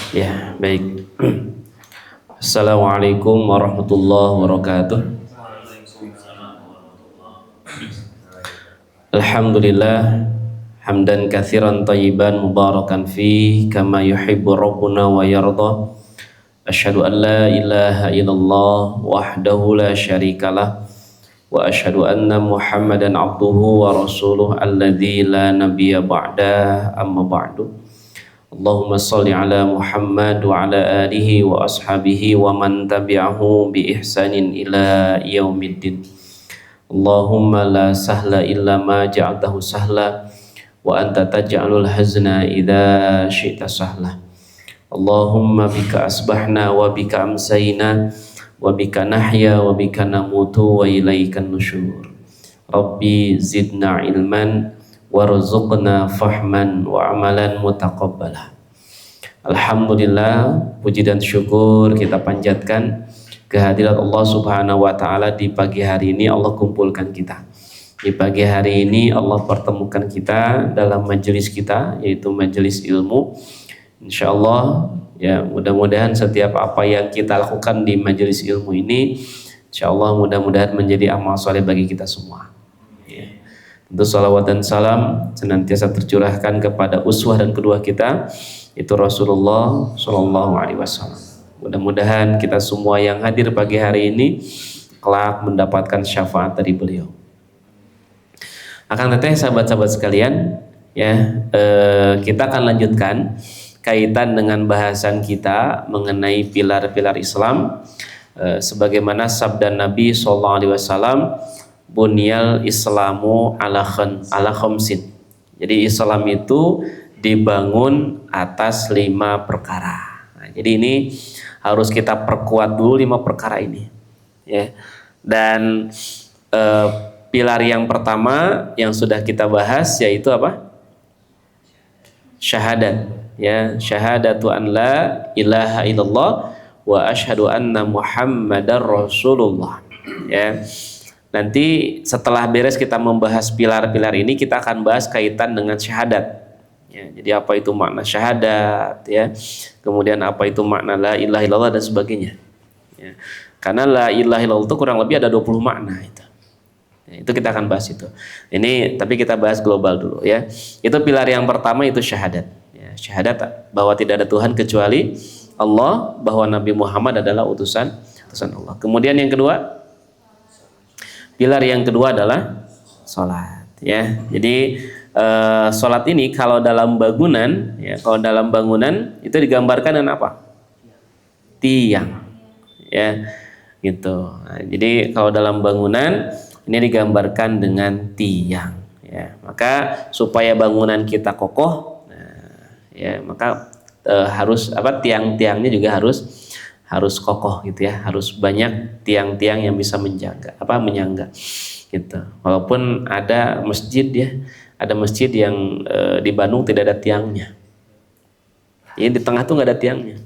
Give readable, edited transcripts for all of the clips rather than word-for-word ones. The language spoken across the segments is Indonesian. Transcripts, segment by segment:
Ya, baik. Assalamualaikum warahmatullahi wabarakatuh. Alhamdulillah hamdan katsiran thayyiban mubarakan fi kama yuhibbu rabbuna wa yarda. Asyhadu an la ilaha illallah wahdahu la syarikalah wa asyhadu anna Muhammadan abduhu wa rasuluh alladzi la nabiyya ba'da amma ba'du. Allahumma salli ala Muhammad wa ala alihi wa ashabihi wa man tabi'ahu bi ihsanin ila yaumiddin. Allahumma la sahla illa ma ja'altahu sahla wa anta taj'alul hazna idza syi'ta sahla. Allahumma bika asbahna wa bika amsayna wa bika nahya wa bika namutu wa ilaikan nusyur. Rabbi zidna ilman warzuqna fahman wa amalan mutaqabbalah. Alhamdulillah, puji dan syukur kita panjatkan kehadirat Allah Subhanahu wa taala di pagi hari ini. Allah kumpulkan kita di pagi hari ini, Allah pertemukan kita dalam majelis kita, yaitu majelis ilmu. Insyaallah ya, mudah-mudahan setiap apa yang kita lakukan di majelis ilmu ini, insyaallah mudah-mudahan menjadi amal soleh bagi kita semua. Tentu salawat dan salam senantiasa tercurahkan kepada uswah dan kedua kita, itu Rasulullah Shallallahu Alaihi Wasallam. Mudah-mudahan kita semua yang hadir pagi hari ini kelak mendapatkan syafaat dari beliau. Akan tetapi sahabat-sahabat sekalian, ya kita akan lanjutkan kaitan dengan bahasan kita mengenai pilar-pilar Islam, sebagaimana sabda Nabi Shallallahu Alaihi Wasallam, bunyal Islamu ala khamsin. Jadi Islam itu dibangun atas 5 perkara. Nah, jadi ini harus kita perkuat dulu 5 perkara ini, ya. Dan pilar yang pertama yang sudah kita bahas yaitu apa? Syahadat, ya. Syahadatu an la ilaha illallah wa asyhadu anna Muhammadar Rasulullah, ya. Nanti setelah beres kita membahas pilar-pilar ini, kita akan bahas kaitan dengan syahadat. Ya, jadi apa itu makna syahadat, ya. Kemudian apa itu makna la ilaha illallah dan sebagainya. Ya. Karena la ilaha illallah itu kurang lebih ada 20 makna itu. Ya, itu kita akan bahas itu. Ini tapi kita bahas global dulu, ya. Itu pilar yang pertama, itu syahadat. Ya, syahadat bahwa tidak ada Tuhan kecuali Allah, bahwa Nabi Muhammad adalah utusan Allah. Kemudian yang kedua, pilar yang kedua adalah sholat, ya. Jadi sholat ini kalau dalam bangunan, ya, kalau dalam bangunan itu digambarkan dengan apa? Tiang, ya, gitu. Nah, jadi kalau dalam bangunan ini digambarkan dengan tiang, ya. Maka supaya bangunan kita kokoh, nah, ya, maka harus apa? Tiang-tiangnya juga harus kokoh, gitu ya. Harus banyak tiang-tiang yang bisa menyangga gitu. Walaupun ada masjid, ya, ada masjid yang di Bandung tidak ada tiangnya. Jadi di tengah tuh nggak ada tiangnya.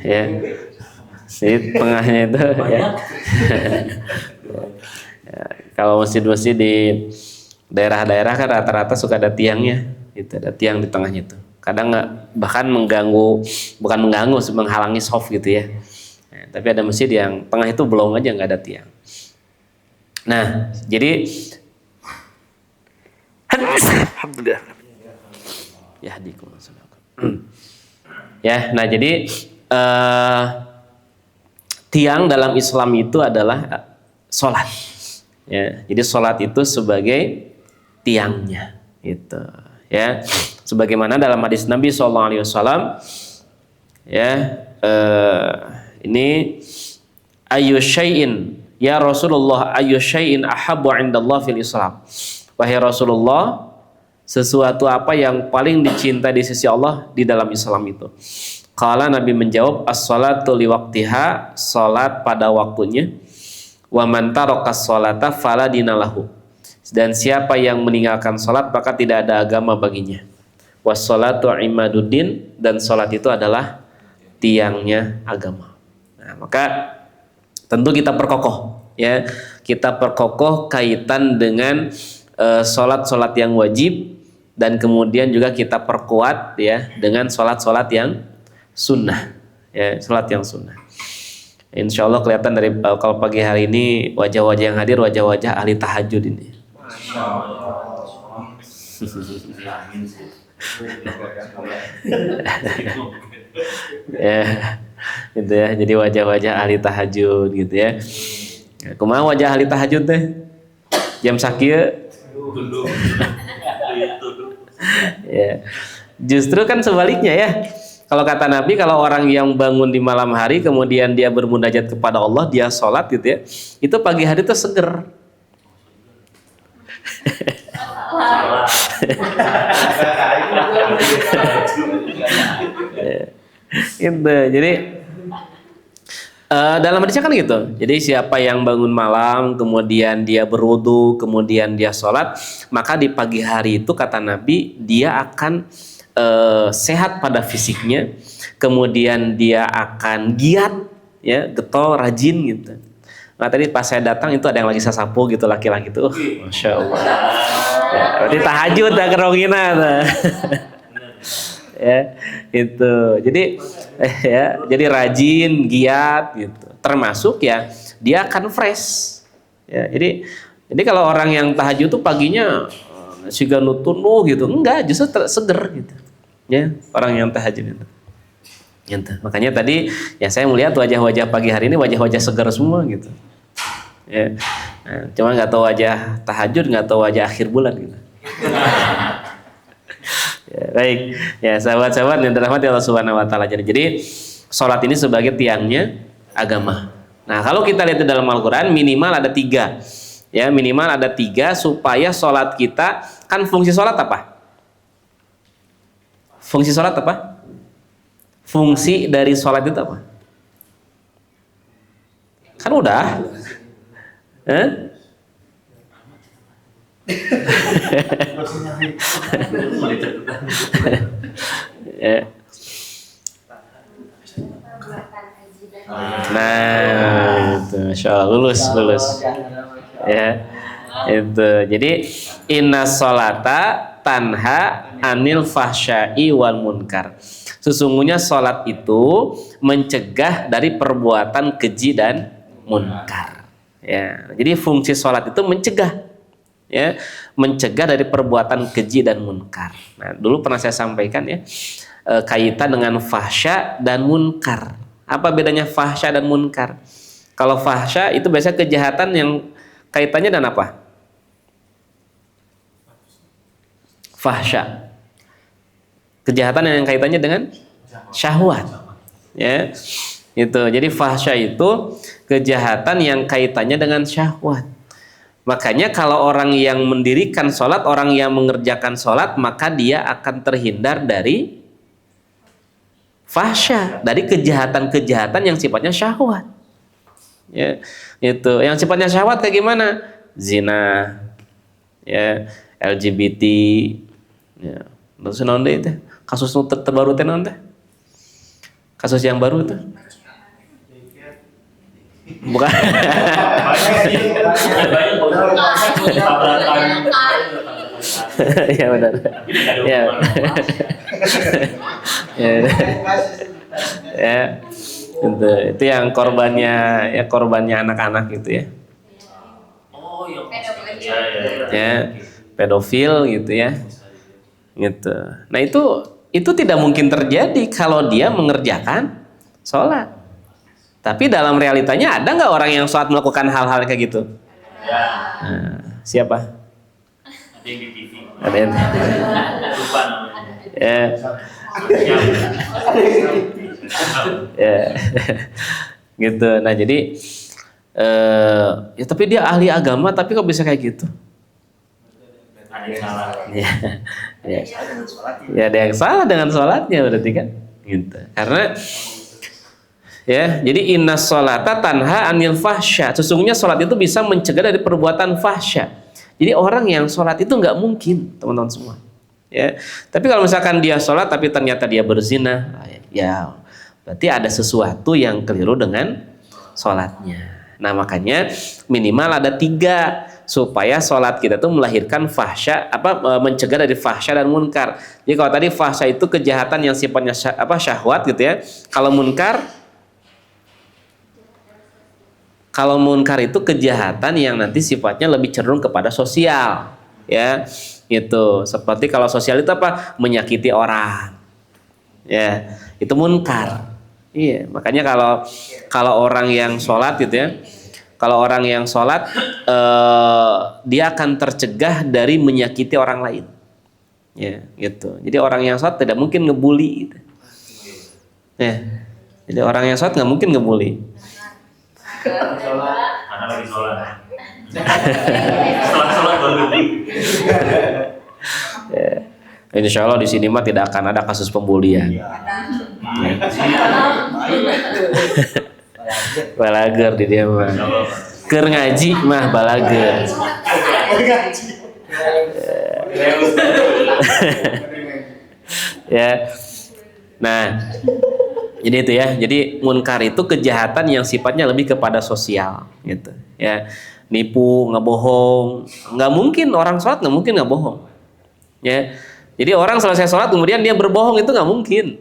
Ya, di tengahnya itu, ya. Ya, kalau masjid-masjid di daerah-daerah kan rata-rata suka ada tiangnya, gitu, ada tiang di tengahnya itu. Kadang bahkan bukan mengganggu, menghalangi soft, gitu ya. Nah, tapi ada masjid yang tengah itu belum aja nggak ada tiang. Nah, jadi alhamdulillah. Ya, nah jadi tiang dalam Islam itu adalah sholat. Ya, jadi sholat itu sebagai tiangnya, gitu, ya. Sebagaimana dalam hadis Nabi SAW, ya, ini ayyu syai'in ya Rasulullah, ayyu syai'in ahabbu 'indallah fil Islam. Wahai Rasulullah, sesuatu apa yang paling dicinta di sisi Allah di dalam Islam itu? Qala, Nabi menjawab, as-salatu liwaqtiha, salat pada waktunya. Wa man tarakas salata fala dinalahu, dan siapa yang meninggalkan salat maka tidak ada agama baginya. Was-salatu imaduddin, dan salat itu adalah tiangnya agama. Nah, maka tentu kita perkokoh, ya. Kita perkokoh kaitan dengan sholat-sholat yang wajib, dan kemudian juga kita perkuat ya dengan sholat-sholat yang sunnah, ya sholat yang sunnah. Insya Allah kelihatan dari kalau pagi hari ini wajah-wajah yang hadir wajah-wajah ahli tahajud ini. Ya, gitu ya. Jadi wajah-wajah ahli tahajud gitu ya. Kumaha wajah ahli tahajud teh? Jam sakieu. Ya. Justru kan sebaliknya ya. Kalau kata Nabi, kalau orang yang bangun di malam hari kemudian dia bermunajat kepada Allah, dia sholat gitu ya, itu pagi hari itu seger. Gitu. Jadi dalam hadisnya kan gitu. Jadi siapa yang bangun malam kemudian dia berwudu kemudian dia sholat, maka di pagi hari itu kata Nabi dia akan sehat pada fisiknya, kemudian dia akan giat ya, getol, rajin gitu. Nah tadi pas saya datang itu ada yang lagi sasapu gitu, laki-laki tuh, masya Allah. Ya, berarti tahajud dah kerongina ya itu. Jadi ya, jadi rajin, giat gitu. Termasuk ya dia akan fresh. Ya, jadi kalau orang yang tahajud tuh paginya siga nutunuh gitu, enggak, justru seger gitu. Ya, orang yang tahajud itu. Gitu. Makanya tadi ya saya melihat wajah-wajah pagi hari ini wajah-wajah segar semua gitu. Ya. Nah, cuma nggak tahu wajah tahajud, nggak tahu wajah akhir bulan gitu. Ya, baik. Ya, sahabat-sahabat yang dirahmati Allah Subhanahu wa taala. Jadi sholat ini sebagai tiangnya agama. Nah, kalau kita lihat di dalam Al-Qur'an minimal ada 3. Ya, minimal ada 3 supaya sholat kita, kan fungsi sholat apa? Fungsi sholat apa? Fungsi dari sholat itu apa? Kan udah. Ya. Nah, itu Masya Allah, lulus. Ya, itu. Jadi inna sholata tanha anil fahsya'i wal munkar. Sesungguhnya sholat itu mencegah dari perbuatan keji dan munkar. Ya, jadi fungsi sholat itu mencegah, ya, mencegah dari perbuatan keji dan munkar. Nah, dulu pernah saya sampaikan ya, kaitan dengan fahsya dan munkar. Apa bedanya fahsya dan munkar? Kalau fahsya itu biasanya kejahatan yang kaitannya dengan apa? Fahsya, kejahatan yang kaitannya dengan syahwat, ya itu. Jadi fahsya itu kejahatan yang kaitannya dengan syahwat. Makanya kalau orang yang mendirikan sholat, orang yang mengerjakan sholat, maka dia akan terhindar dari fahsya, dari kejahatan-kejahatan yang sifatnya syahwat. Ya, itu. Yang sifatnya syahwat kayak gimana? Zina, ya, LGBT, ya. Terus nonde itu kasus terbaru teh nonde. Kasus yang baru itu. Bukan. Ya benar. Ya. Ya. Itu yang korbannya anak-anak gitu ya. Oh, yang Ya, pedofil gitu ya. Gitu. Nah, itu tidak mungkin terjadi kalau dia mengerjakan sholat. Tapi dalam realitanya ada nggak orang yang sholat melakukan hal-hal kayak gitu? Ya. Nah, siapa? Ada yang di TV. Ada yang Lupa namanya. ya, ya. Gitu. Nah, jadi ya tapi dia ahli agama tapi kok bisa kayak gitu? Ada yang salah. Ya, ya. Ya ada yang salah dengan sholatnya berarti kan? Gitu. Karena ya, jadi inna sholata tanha anil fahsya. Sesungguhnya sholat itu bisa mencegah dari perbuatan fahsya. Jadi orang yang sholat itu nggak mungkin, teman-teman semua. Ya, tapi kalau misalkan dia sholat tapi ternyata dia berzina, ya berarti ada sesuatu yang keliru dengan sholatnya. Nah makanya minimal ada 3 supaya sholat kita tuh melahirkan fahsya mencegah dari fahsya dan munkar. Jadi kalau tadi fahsya itu kejahatan yang sifatnya syahwat gitu ya. Kalau munkar itu kejahatan yang nanti sifatnya lebih cenderung kepada sosial, ya, gitu. Seperti kalau sosial itu menyakiti orang, ya, itu munkar. Iya, makanya kalau orang yang sholat gitu ya, kalau orang yang sholat dia akan tercegah dari menyakiti orang lain, ya, gitu. Jadi orang yang sholat tidak mungkin ngebully, gitu. Ya, jadi orang yang sholat nggak mungkin ngebully. Karena lagi sholat. Sholat baru. Ya. Insya Allah di sini mah tidak akan ada kasus pembulian. Balager di dia mah. Keur ngaji mah balager. Ya. Nah, jadi itu ya. Jadi munkar itu kejahatan yang sifatnya lebih kepada sosial, gitu. Ya, nipu, ngebohong. Nggak mungkin orang sholat nggak mungkin ngebohong. Ya. Jadi orang selesai sholat kemudian dia berbohong itu nggak mungkin,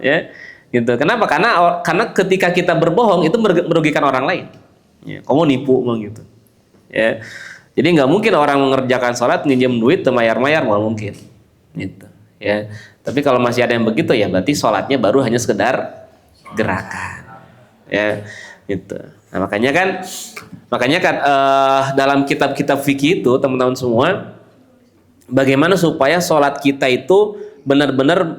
ya, gitu. Kenapa? Karena ketika kita berbohong itu merugikan orang lain. Ya, kamu nipu, gitu. Ya, jadi nggak mungkin orang mengerjakan sholat minjem duit temayar-mayar nggak mungkin, gitu. Ya, tapi kalau masih ada yang begitu ya berarti sholatnya baru hanya sekedar gerakan, ya, gitu. Nah, makanya kan dalam kitab-kitab fikih itu teman-teman semua, bagaimana supaya sholat kita itu benar-benar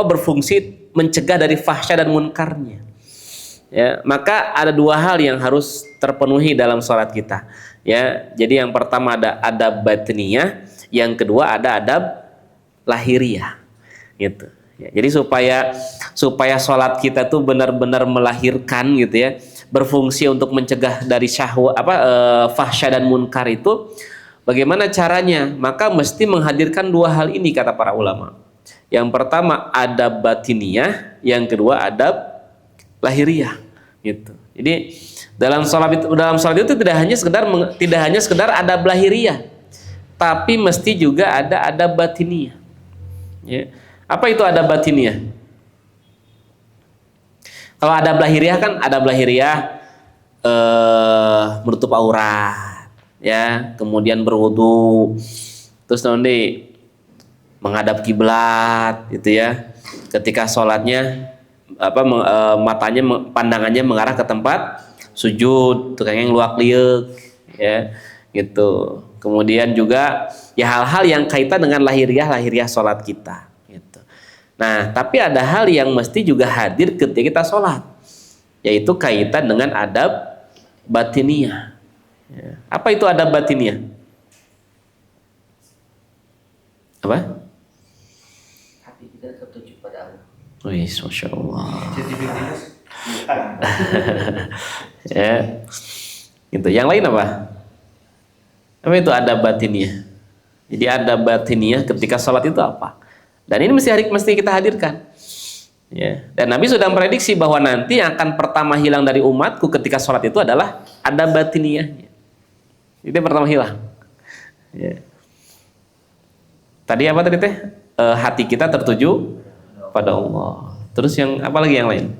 berfungsi mencegah dari fahsya dan munkarnya. Ya, maka ada dua hal yang harus terpenuhi dalam sholat kita. Ya, jadi yang pertama ada adab batiniyah, yang kedua ada adab lahiriah, gitu. Ya, jadi supaya sholat kita tuh benar-benar melahirkan, gitu ya, berfungsi untuk mencegah dari fahsya dan munkar itu. Bagaimana caranya? Maka mesti menghadirkan dua hal ini kata para ulama. Yang pertama adab batiniyah, yang kedua adab lahiriah, gitu. Jadi dalam sholat itu tidak hanya sekedar adab lahiriah, tapi mesti juga ada adab batiniyah. Ya. Apa itu adab batiniyah? Kalau adab lahiriah kan menutup aurat, ya, kemudian berwudu, terus nanti menghadap kiblat, gitu ya. Ketika sholatnya pandangannya mengarah ke tempat sujud, tukang yang luak liuk, ya, gitu. Kemudian juga ya hal-hal yang kaitan dengan lahiriah sholat kita, gitu. Nah, tapi ada hal yang mesti juga hadir ketika kita sholat, yaitu kaitan dengan adab batiniyah. Ya. Apa itu adab batiniyah? Apa? Hati kita tertuju pada Allah. Wih, Masya Allah. Ya, gitu. Yang lain apa? Apa itu adab batiniyah? Jadi adab batiniyah ketika sholat itu apa? Dan ini mesti kita hadirkan. Ya. Dan Nabi sudah memprediksi bahwa nanti yang akan pertama hilang dari umatku ketika sholat itu adalah adab batiniyahnya. Itu yang pertama hilang. Ya. Tadi apa tadi teh? Hati kita tertuju pada Allah. Terus yang apa lagi yang lain?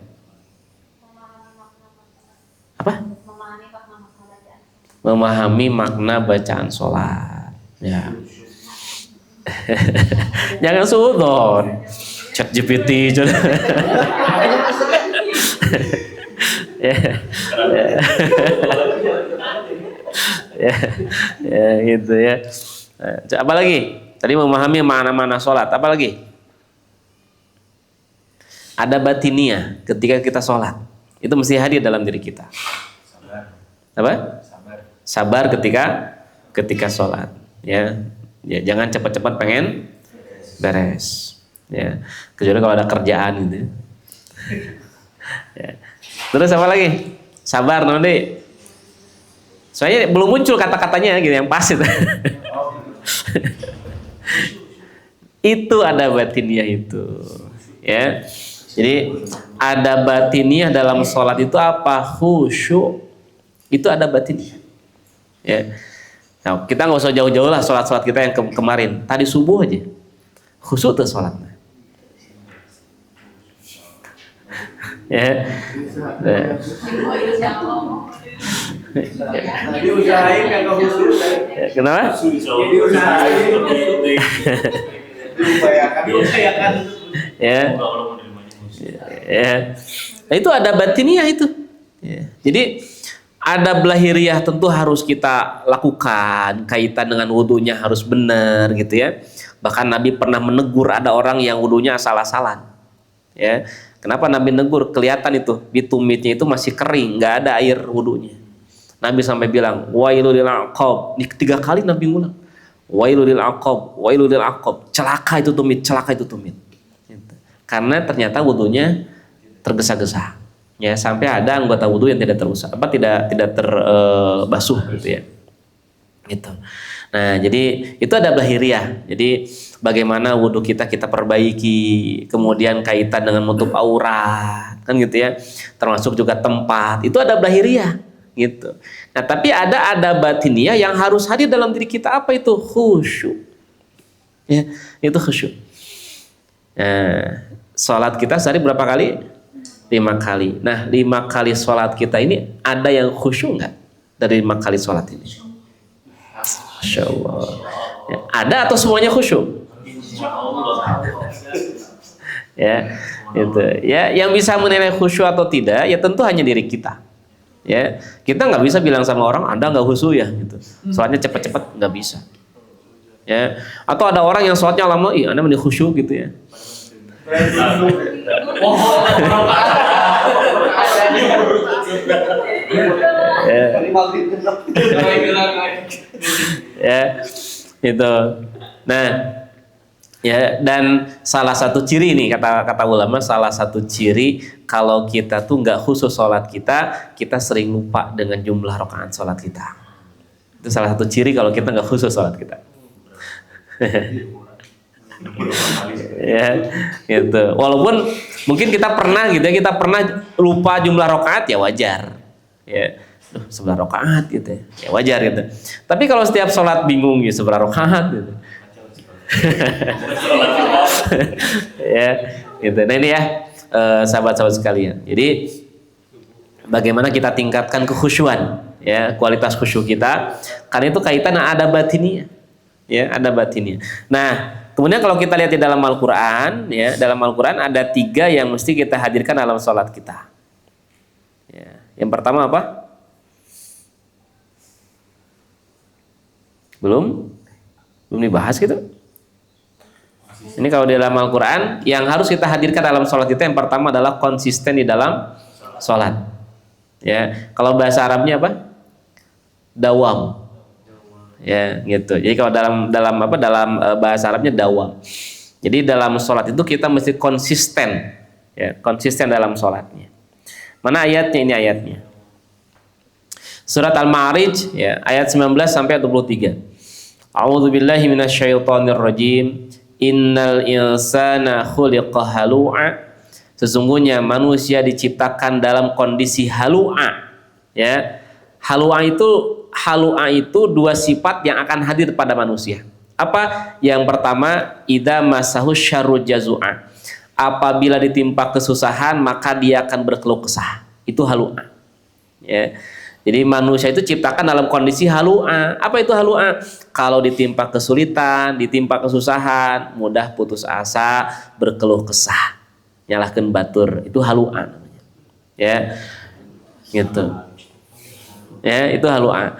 Apa? Memahami makna bacaan sholat. Ya. Jangan suudon. Chat GPT. Ya. Ya, gitu ya. Apa lagi? Tadi memahami mana-mana sholat. Apa lagi? Ada batiniyah ketika kita sholat. Itu mesti hadir dalam diri kita. Apa? Sabar ketika sholat. Ya, jangan cepat-cepat pengen beres. Ya, kecuali kalau ada kerjaan gitu. Ya. Terus apa lagi? Sabar nanti. Soalnya belum muncul kata-katanya gitu yang pas itu. Itu ada batiniyah itu, ya. Jadi ada batiniyah dalam sholat itu apa? Khusyuk. Itu ada batiniyah. Ya. Nah, kita nggak usah jauh-jauh lah sholat-sholat kita yang kemarin. Tadi subuh aja khusyuk tuh sholatnya. Ya. Jadi usahain kan kau khusus. Kenapa? Jadi usahain. Diupayakan. Ya. Ya. Nah, itu ada batiniah itu. Ya. Jadi ada belahiriah tentu harus kita lakukan, kaitan dengan wudunya harus benar gitu ya. Bahkan Nabi pernah menegur ada orang yang wudunya asal-asalan. Ya. Kenapa Nabi negur? Kelihatan itu di tumitnya itu masih kering, nggak ada air wudunya. Nabi sampai bilang, wailul lil aqab. 3 kali Nabi ngulang. Wailul lil aqab, wailul lil aqab. Celaka itu tumit, celaka itu tumit. Gitu. Karena ternyata wudunya tergesa-gesa. Ya, sampai ada anggota wudu yang tidak terusak, tidak terbasuh gitu ya. Gitu. Nah, jadi itu ada belahiriah. Jadi bagaimana wudhu kita perbaiki, kemudian kaitan dengan menutup aurat, kan gitu ya. Termasuk juga tempat. Itu ada belahiriah, gitu. Nah, tapi ada batiniah yang harus hadir dalam diri kita. Apa itu? Khusyuk. Ya, itu khusyuk. Nah, sholat kita sehari berapa kali? 5 kali. Nah, 5 kali sholat kita ini ada yang khusyuk nggak dari 5 kali sholat ini? Masya Allah. Ya, ada atau semuanya khusyuk? Ya, itu. Ya, yang bisa menilai khusyuk atau tidak, ya tentu hanya diri kita. Ya, kita nggak bisa bilang sama orang, Anda nggak khusyuk ya, gitu. Sholatnya cepat-cepat nggak bisa. Ya, atau ada orang yang sholatnya lama, Anda mending khusyuk gitu ya. Ya, itu. Nah, ya, dan salah satu ciri nih kata ulama, salah satu ciri kalau kita tuh nggak khusus sholat kita sering lupa dengan jumlah rakaat sholat kita. Itu salah satu ciri kalau kita nggak khusus sholat kita. Ya, gitu. Walaupun mungkin kita pernah gitu ya, kita pernah lupa jumlah rakaat, ya wajar. Ya, 11 rakaat gitu ya. Ya wajar gitu. Tapi kalau setiap sholat bingung ya 11 rakaat gitu. Ya, gitu. Nah ini ya, sahabat-sahabat sekalian. Jadi bagaimana kita tingkatkan kekhusyuan, ya, kualitas khusyuk kita. Karena itu kaitan ada batinnya. Ya, ada batinnya. Nah, kemudian kalau kita lihat di dalam Al-Quran, ya, dalam Al-Quran ada 3 yang mesti kita hadirkan dalam sholat kita. Ya, yang pertama apa? Belum dibahas gitu. Ini kalau di dalam Al-Quran yang harus kita hadirkan dalam sholat kita yang pertama adalah konsisten di dalam sholat. Ya, kalau bahasa Arabnya apa? Dawam. Ya, gitu. Jadi kalau dalam bahasa Arabnya dawam. Jadi dalam sholat itu kita mesti konsisten, ya, konsisten dalam sholatnya. Mana ayatnya? Ini ayatnya. Surat Al-Ma'arij, ya, ayat 19 sampai 23. A'udzubillahi minasyaitonirrajim. Innal insana khuliqa halu'a. Sesungguhnya manusia diciptakan dalam kondisi halu'a. Ya. Halu'a itu 2 sifat yang akan hadir pada manusia. Apa? Yang pertama, idza masahu syarru jazu'a. Apabila ditimpa kesusahan, maka dia akan berkeluh kesah. Itu halu'a. Ya. Jadi manusia itu ciptakan dalam kondisi halu'a. Apa itu halu'a? Kalau ditimpa kesulitan, ditimpa kesusahan, mudah putus asa, berkeluh kesah, nyalahkan batur, itu halu'a namanya. Ya, gitu. Ya, itu halu'a.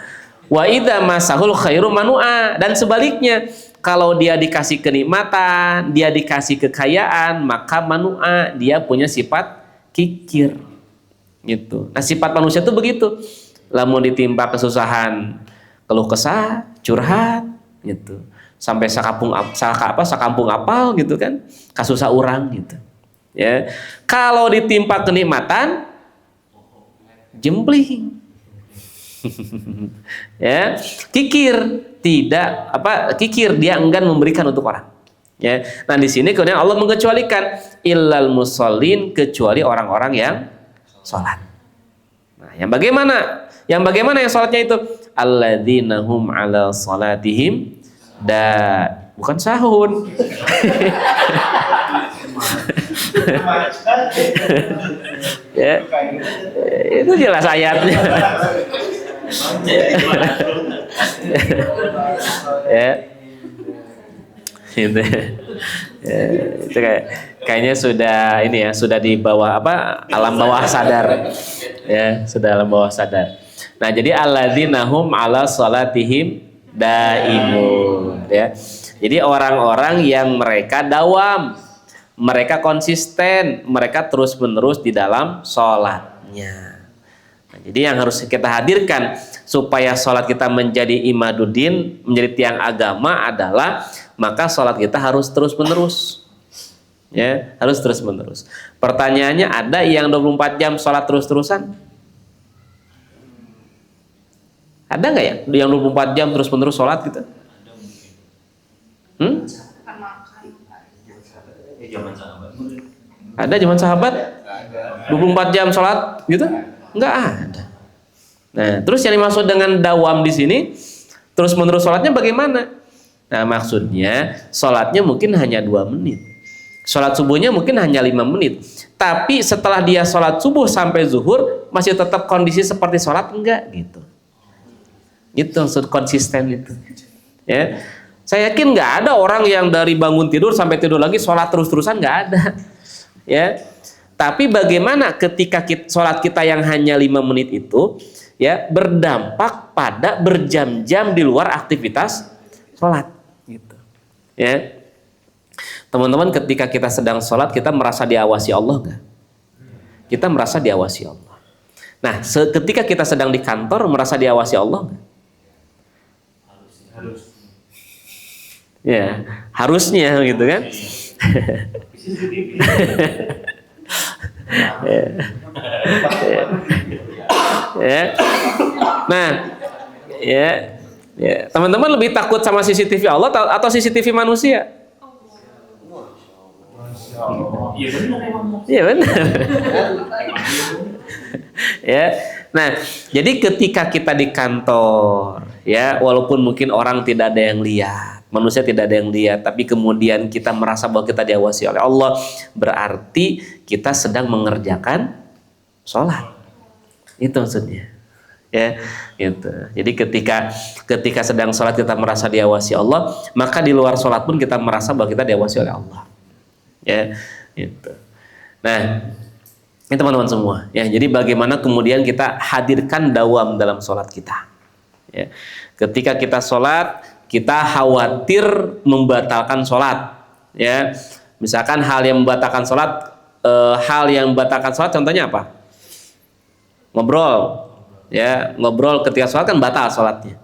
Wa idza masahul khairu manu'a. Dan sebaliknya, kalau dia dikasih kenikmatan, dia dikasih kekayaan, maka manu'a, dia punya sifat kikir. Gitu. Nah, sifat manusia itu begitu. Lamun ditimpa kesusahan, keluh kesah, curhat, gitu. Sampai sakampung apal gitu kan, kasusah orang gitu. Ya. Kalau ditimpa kenikmatan, jembling. Ya, kikir, kikir, dia enggan memberikan untuk orang. Ya. Nah, di sini kemudian Allah mengecualikan illal musallin, kecuali orang-orang yang sholat. Nah, yang bagaimana? Yang sholatnya itu alladzina hum 'ala salatihim bukan sahun. Ya, itu jelas ayatnya. Ya, itu, ya, itu kayaknya sudah ini ya, sudah di bawah alam bawah sadar, ya, sudah alam bawah sadar. Nah, jadi alladzina hum 'ala salatihim daimun, ya. Jadi orang-orang yang mereka dawam, mereka konsisten, mereka terus-menerus di dalam sholatnya. Nah, jadi yang harus kita hadirkan supaya sholat kita menjadi imaduddin, menjadi tiang agama adalah maka sholat kita harus terus-menerus. Ya, harus terus-menerus. Pertanyaannya, ada yang 24 jam sholat terus-terusan? Ada nggak ya yang 24 jam terus-menerus sholat gitu? Ada zaman sahabat 24 jam sholat gitu? Nggak ada. Nah, terus yang dimaksud dengan dawam di sini terus menerus sholatnya bagaimana? Nah, maksudnya sholatnya mungkin hanya 2 menit, sholat subuhnya mungkin hanya 5 menit, tapi setelah dia sholat subuh sampai zuhur masih tetap kondisi seperti sholat enggak gitu. Itu maksud konsisten itu. Ya. Saya yakin nggak ada orang yang dari bangun tidur sampai tidur lagi sholat terus-terusan, nggak ada. Ya, tapi bagaimana ketika sholat kita yang hanya 5 menit itu ya berdampak pada berjam-jam di luar aktivitas sholat gitu. Ya, teman-teman, ketika kita sedang sholat kita merasa diawasi Allah nggak? Kita merasa diawasi Allah. Nah, ketika kita sedang di kantor merasa diawasi Allah nggak? Ya, harusnya gitu kan. Ya. Nah, ya. Teman-teman lebih takut sama CCTV Allah atau CCTV manusia? Iya benar. Ya. Nah, jadi ketika kita di kantor, ya, walaupun mungkin orang tidak ada yang lihat, manusia tidak ada yang lihat, tapi kemudian kita merasa bahwa kita diawasi oleh Allah, berarti kita sedang mengerjakan sholat. Itu maksudnya. Ya, gitu. Jadi ketika sedang sholat kita merasa diawasi Allah, maka di luar sholat pun kita merasa bahwa kita diawasi oleh Allah. Ya, gitu. Nah, ini teman-teman semua. Ya, jadi bagaimana kemudian kita hadirkan dawam dalam sholat kita. Ya, ketika kita sholat, kita khawatir membatalkan sholat. Ya, misalkan hal yang membatalkan sholat, contohnya apa? Ngobrol. Ya, ngobrol ketika sholat kan batal sholatnya,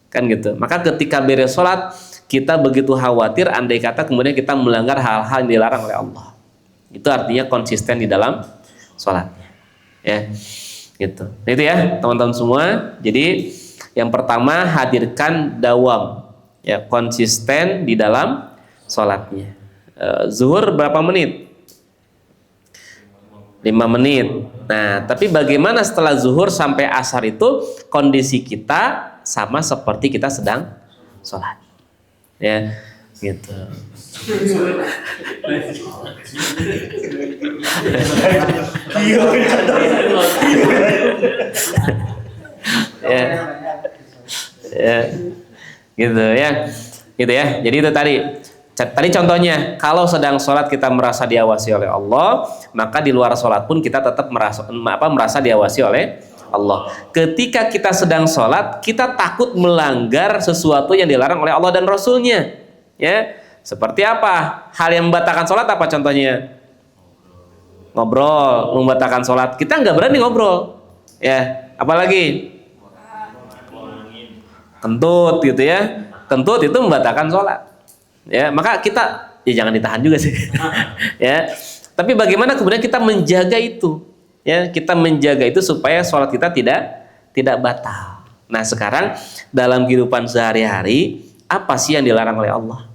kan gitu. Maka ketika beres sholat kita begitu khawatir andai kata kemudian kita melanggar hal-hal yang dilarang oleh Allah. Itu artinya konsisten di dalam sholatnya. Ya, gitu. Nah, itu ya teman-teman semua. Jadi yang pertama, hadirkan dawam, ya, konsisten di dalam sholatnya. Zuhur berapa menit? 5 menit. Nah, tapi bagaimana setelah zuhur sampai asar itu kondisi kita sama seperti kita sedang sholat, ya, gitu. Ya, ya, gitu ya, gitu ya. Jadi itu tadi contohnya, kalau sedang sholat kita merasa diawasi oleh Allah, maka di luar sholat pun kita tetap merasa diawasi oleh Allah. Ketika kita sedang sholat, kita takut melanggar sesuatu yang dilarang oleh Allah dan Rasulnya. Ya, seperti apa? Hal yang membatalkan sholat apa contohnya? Ngobrol, membatalkan sholat. Kita nggak berani ngobrol. Ya, apalagi kentut gitu ya. Kentut itu membatalkan sholat. Ya, maka kita jangan ditahan juga sih. Ya. Tapi bagaimana kemudian kita menjaga itu? Ya, kita menjaga itu supaya sholat kita tidak batal. Nah, sekarang dalam kehidupan sehari-hari apa sih yang dilarang oleh Allah?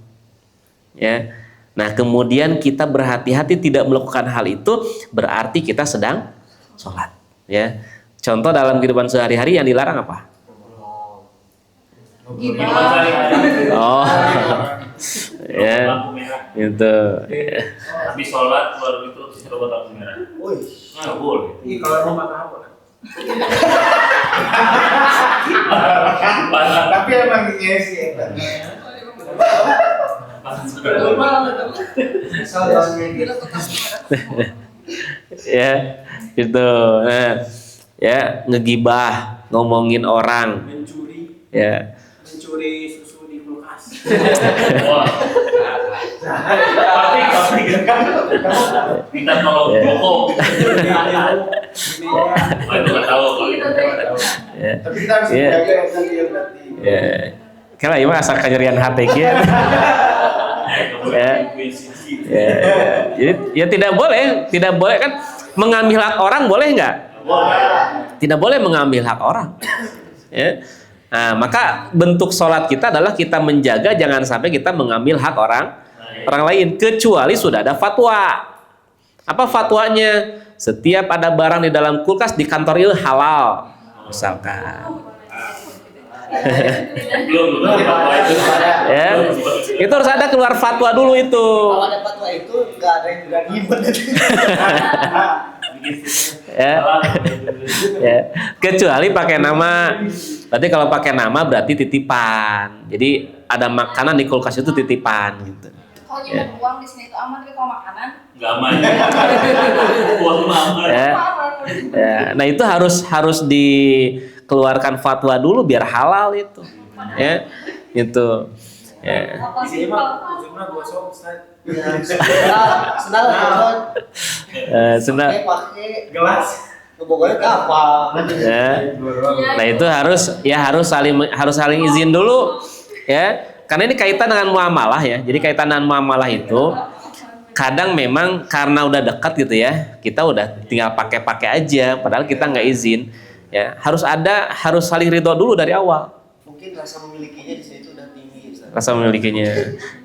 Ya. Nah, kemudian kita berhati-hati tidak melakukan hal itu, berarti kita sedang sholat. Ya. Contoh dalam kehidupan sehari-hari yang dilarang apa? Gimana sehari-hari? Oh. Ya, Lampu merah. gitu. Habis sholat baru itu serobot lampu merah. Woi. Nggak boleh. Ih, kalau mau makan apa? Panas. Tapi emang ngesi ya. Ya, gitu. Nah, ya ngegibah, ngomongin orang. Mencuri Ya. susu di kulkas. Wah. Tapi kita tolong Joko. Wah, itu nggak tahu kalau itu. Ya. Tapi kita harus Iya. menjaga tadi ya berarti. Ya. Kira ieu mah asa kanyerian hate kieu. Ya. Ya. Jadi ya tidak boleh kan mengambil hak orang boleh nggak? Tidak boleh mengambil hak orang. Ya. Nah, maka bentuk sholat kita adalah kita menjaga jangan sampai kita mengambil hak orang lain kecuali sudah ada fatwa. Apa fatwanya? Setiap ada barang di dalam kulkas di kantor itu halal, misalkan. Belum apa itu. Ya, itu harus ada keluar fatwa dulu itu. Kalau ada fatwa itu nggak ada yang berani bener. Ya. Ya. Kecuali pakai nama. Berarti kalau pakai nama berarti titipan. Jadi ada makanan di kulkas itu titipan gitu. Kalau nyimpen uang di sini itu aman, tapi kalau makanan Nggak aman. Uang aman. Ya. aman. Ya. Nah, itu harus dikeluarkan fatwa dulu biar halal itu. Ya. Itu. Ya. Apa Ini sih? mah ujungnya gosok, Ustaz. Senang lah. Senang. Pakai Gelas. kebobolan kapal. Ya. Nah, itu harus saling izin dulu ya. Karena ini kaitan dengan muamalah ya. Jadi kaitan dengan muamalah itu kadang memang karena udah dekat gitu ya. Kita udah tinggal pakai aja padahal kita nggak izin ya. Harus saling ridho dulu dari awal. Mungkin rasa memilikinya di situ udah tinggi. Ustaz. Rasa memilikinya.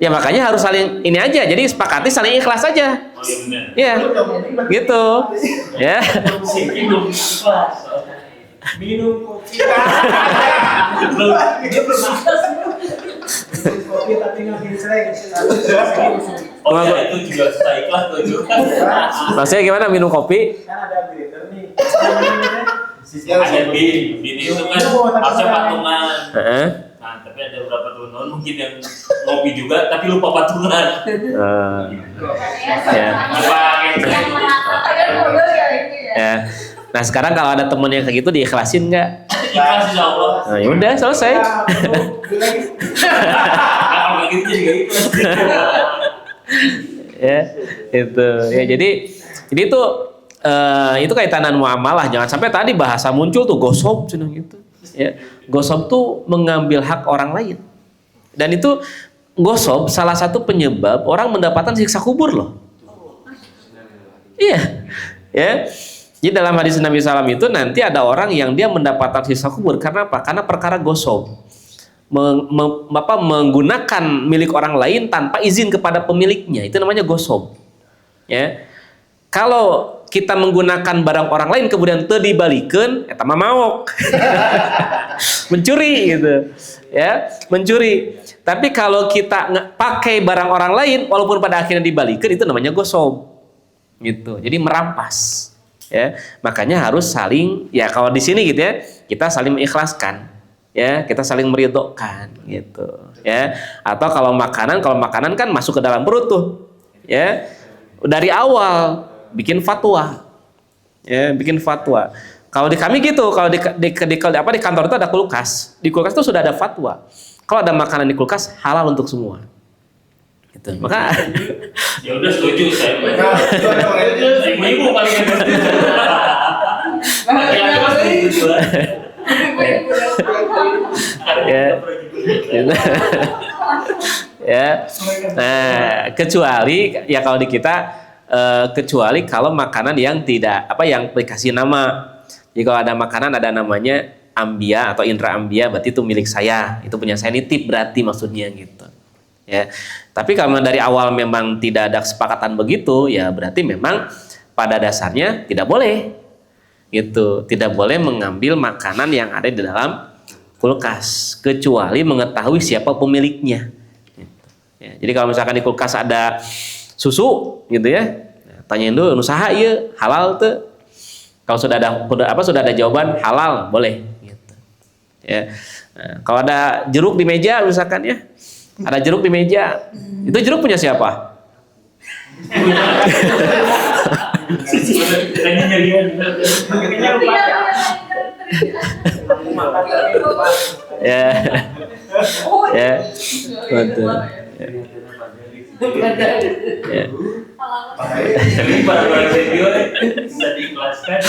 Ya makanya harus saling ini aja. Jadi sepakati saling ikhlas aja. Oh iya benar. Ya. Gitu. Ya. Minum ikhlas. Minum kopi. Belum. Dia belum minum kopi tapi nggak sering. Oh iya itu juga susah ikhlas tuh juga. Maksudnya gimana minum kopi? Kan ada blender nih. Ada bin itu kan harusnya patungan. Heeh. Nah tapi ada beberapa teman-teman mungkin yang ngopi juga tapi lupa patungan. Ya. Apa Yang menakutkan modal ya ini ya. Ya. Nah, sekarang kalau ada temen yang kayak gitu diikhlasin nggak? ikhlas insya Allah. Nah, ya udah selesai. Nah, kalau kayak gitu juga ikhlas. Ya, itu. Ya, jadi itu kaitan dengan muamalah. Jangan sampai tadi bahasa muncul tuh gosob cina gitu. Ya, gosob tuh mengambil hak orang lain. Dan itu gosob salah satu penyebab orang mendapatkan siksa kubur loh. Iya. Ya. Jadi dalam hadis Nabi SAW itu nanti ada orang yang dia mendapatkan siksa kubur karena apa? Karena perkara gosob. Menggunakan milik orang lain tanpa izin kepada pemiliknya, itu namanya gosob. Ya, kalau kita menggunakan barang orang lain kemudian teu dibalikeun, eta mah maok. Mencuri gitu. Ya, mencuri. Tapi kalau kita pakai barang orang lain walaupun pada akhirnya dibalikeun, itu namanya gosob. Gitu. Jadi merampas. Ya, makanya harus saling ya kalau di sini gitu ya, kita saling mengikhlaskan. Ya, kita saling meridhokan gitu. Ya. Atau kalau makanan kan masuk ke dalam perut tuh. Ya. Dari awal bikin fatwa. Ya, bikin fatwa. Kalau di kami gitu, kalau di kantor itu ada kulkas. Di kulkas itu sudah ada fatwa. Kalau ada makanan di kulkas halal untuk semua. Gitu. Maka Ya udah setuju saya. Ibu paling yang setuju. Ya. Gitu. Ya. Nah, kecuali ya kalau di kita kecuali kalau makanan yang tidak yang dikasih nama. Jadi kalau ada makanan ada namanya ambia atau indra ambia, berarti itu milik saya, itu punya saya, nitip berarti maksudnya gitu. Ya. Tapi kalau dari awal memang tidak ada kesepakatan begitu, ya berarti memang pada dasarnya tidak boleh. Gitu. Tidak boleh mengambil makanan yang ada di dalam kulkas kecuali mengetahui siapa pemiliknya. Gitu. Ya, jadi kalau misalkan di kulkas ada susu gitu ya, tanyain dulu usaha iya halal tuh. Kalau sudah ada jawaban halal boleh gitu. Ya. Nah, kalau ada jeruk di meja misalkan ya, ada jeruk di meja, itu jeruk punya siapa? Ya, ya, betul. Ya. Jadi para video bisa diikhlaskan.